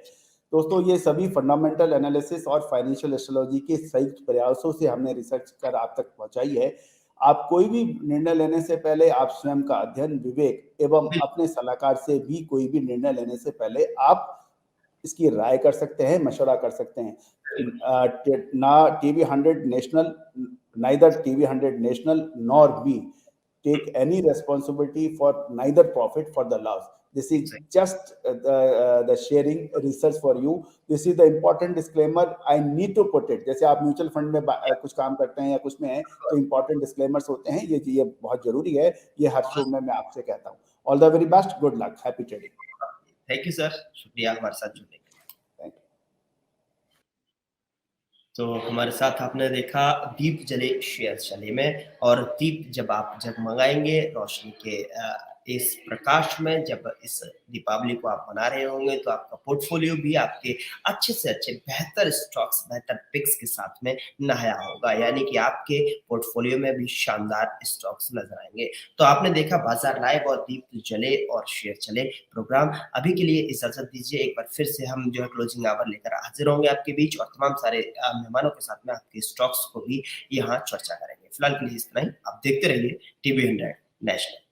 दोस्तों, ये सभी फंडामेंटल एनालिसिस और फाइनेंशियल एस्ट्रोलॉजी के संयुक्त प्रयासों से हमने रिसर्च कर आप तक पहुंचाई है। आप कोई भी निर्णय लेने से पहले आप स्वयं का अध्ययन, विवेक एवं अपने सलाहकार से भी कोई भी निर्णय लेने से पहले आप इसकी राय कर सकते हैं, मशवरा कर सकते हैं। ना TV100 national, neither TV100 national nor me take any responsibility for neither profit for the loss. This is just the sharing research for you. This is the important disclaimer I need to put it. जैसे आप mutual fund में कुछ काम करते हैं या कुछ में हैं, तो important disclaimers होते हैं, ये बहुत जरूरी है, ये हर शो में मैं आपसे कहता हूँ। All the very best, good luck, happy trading. Thank you sir, शुक्रिया हमारे साथ जुड़ने के लिए। तो हमारे साथ आपने देखा दीप जले शेयर चले में, और दीप जब आप जगमगाएंगे रोशनी के इस प्रकाश में, जब इस दीपावली को आप मना रहे होंगे, तो आपका पोर्टफोलियो भी आपके अच्छे से अच्छे बेहतर स्टॉक्स, बेहतर पिक्स के साथ में नहाया होगा, यानी कि आपके पोर्टफोलियो में भी शानदार स्टॉक्स नजर आएंगे। तो आपने देखा बाजार लाइव और दीप जले और शेयर चले प्रोग्राम। अभी के लिए इजाजत दीजिए, एक बार फिर से हम जो है क्लोजिंग आवर लेकर हाजिर होंगे आपके बीच, और तमाम सारे मेहमानों के साथ में आपके स्टॉक्स को भी यहाँ चर्चा करेंगे। फिलहाल के लिए इतना ही, आप देखते रहिए TV100 नेशनल।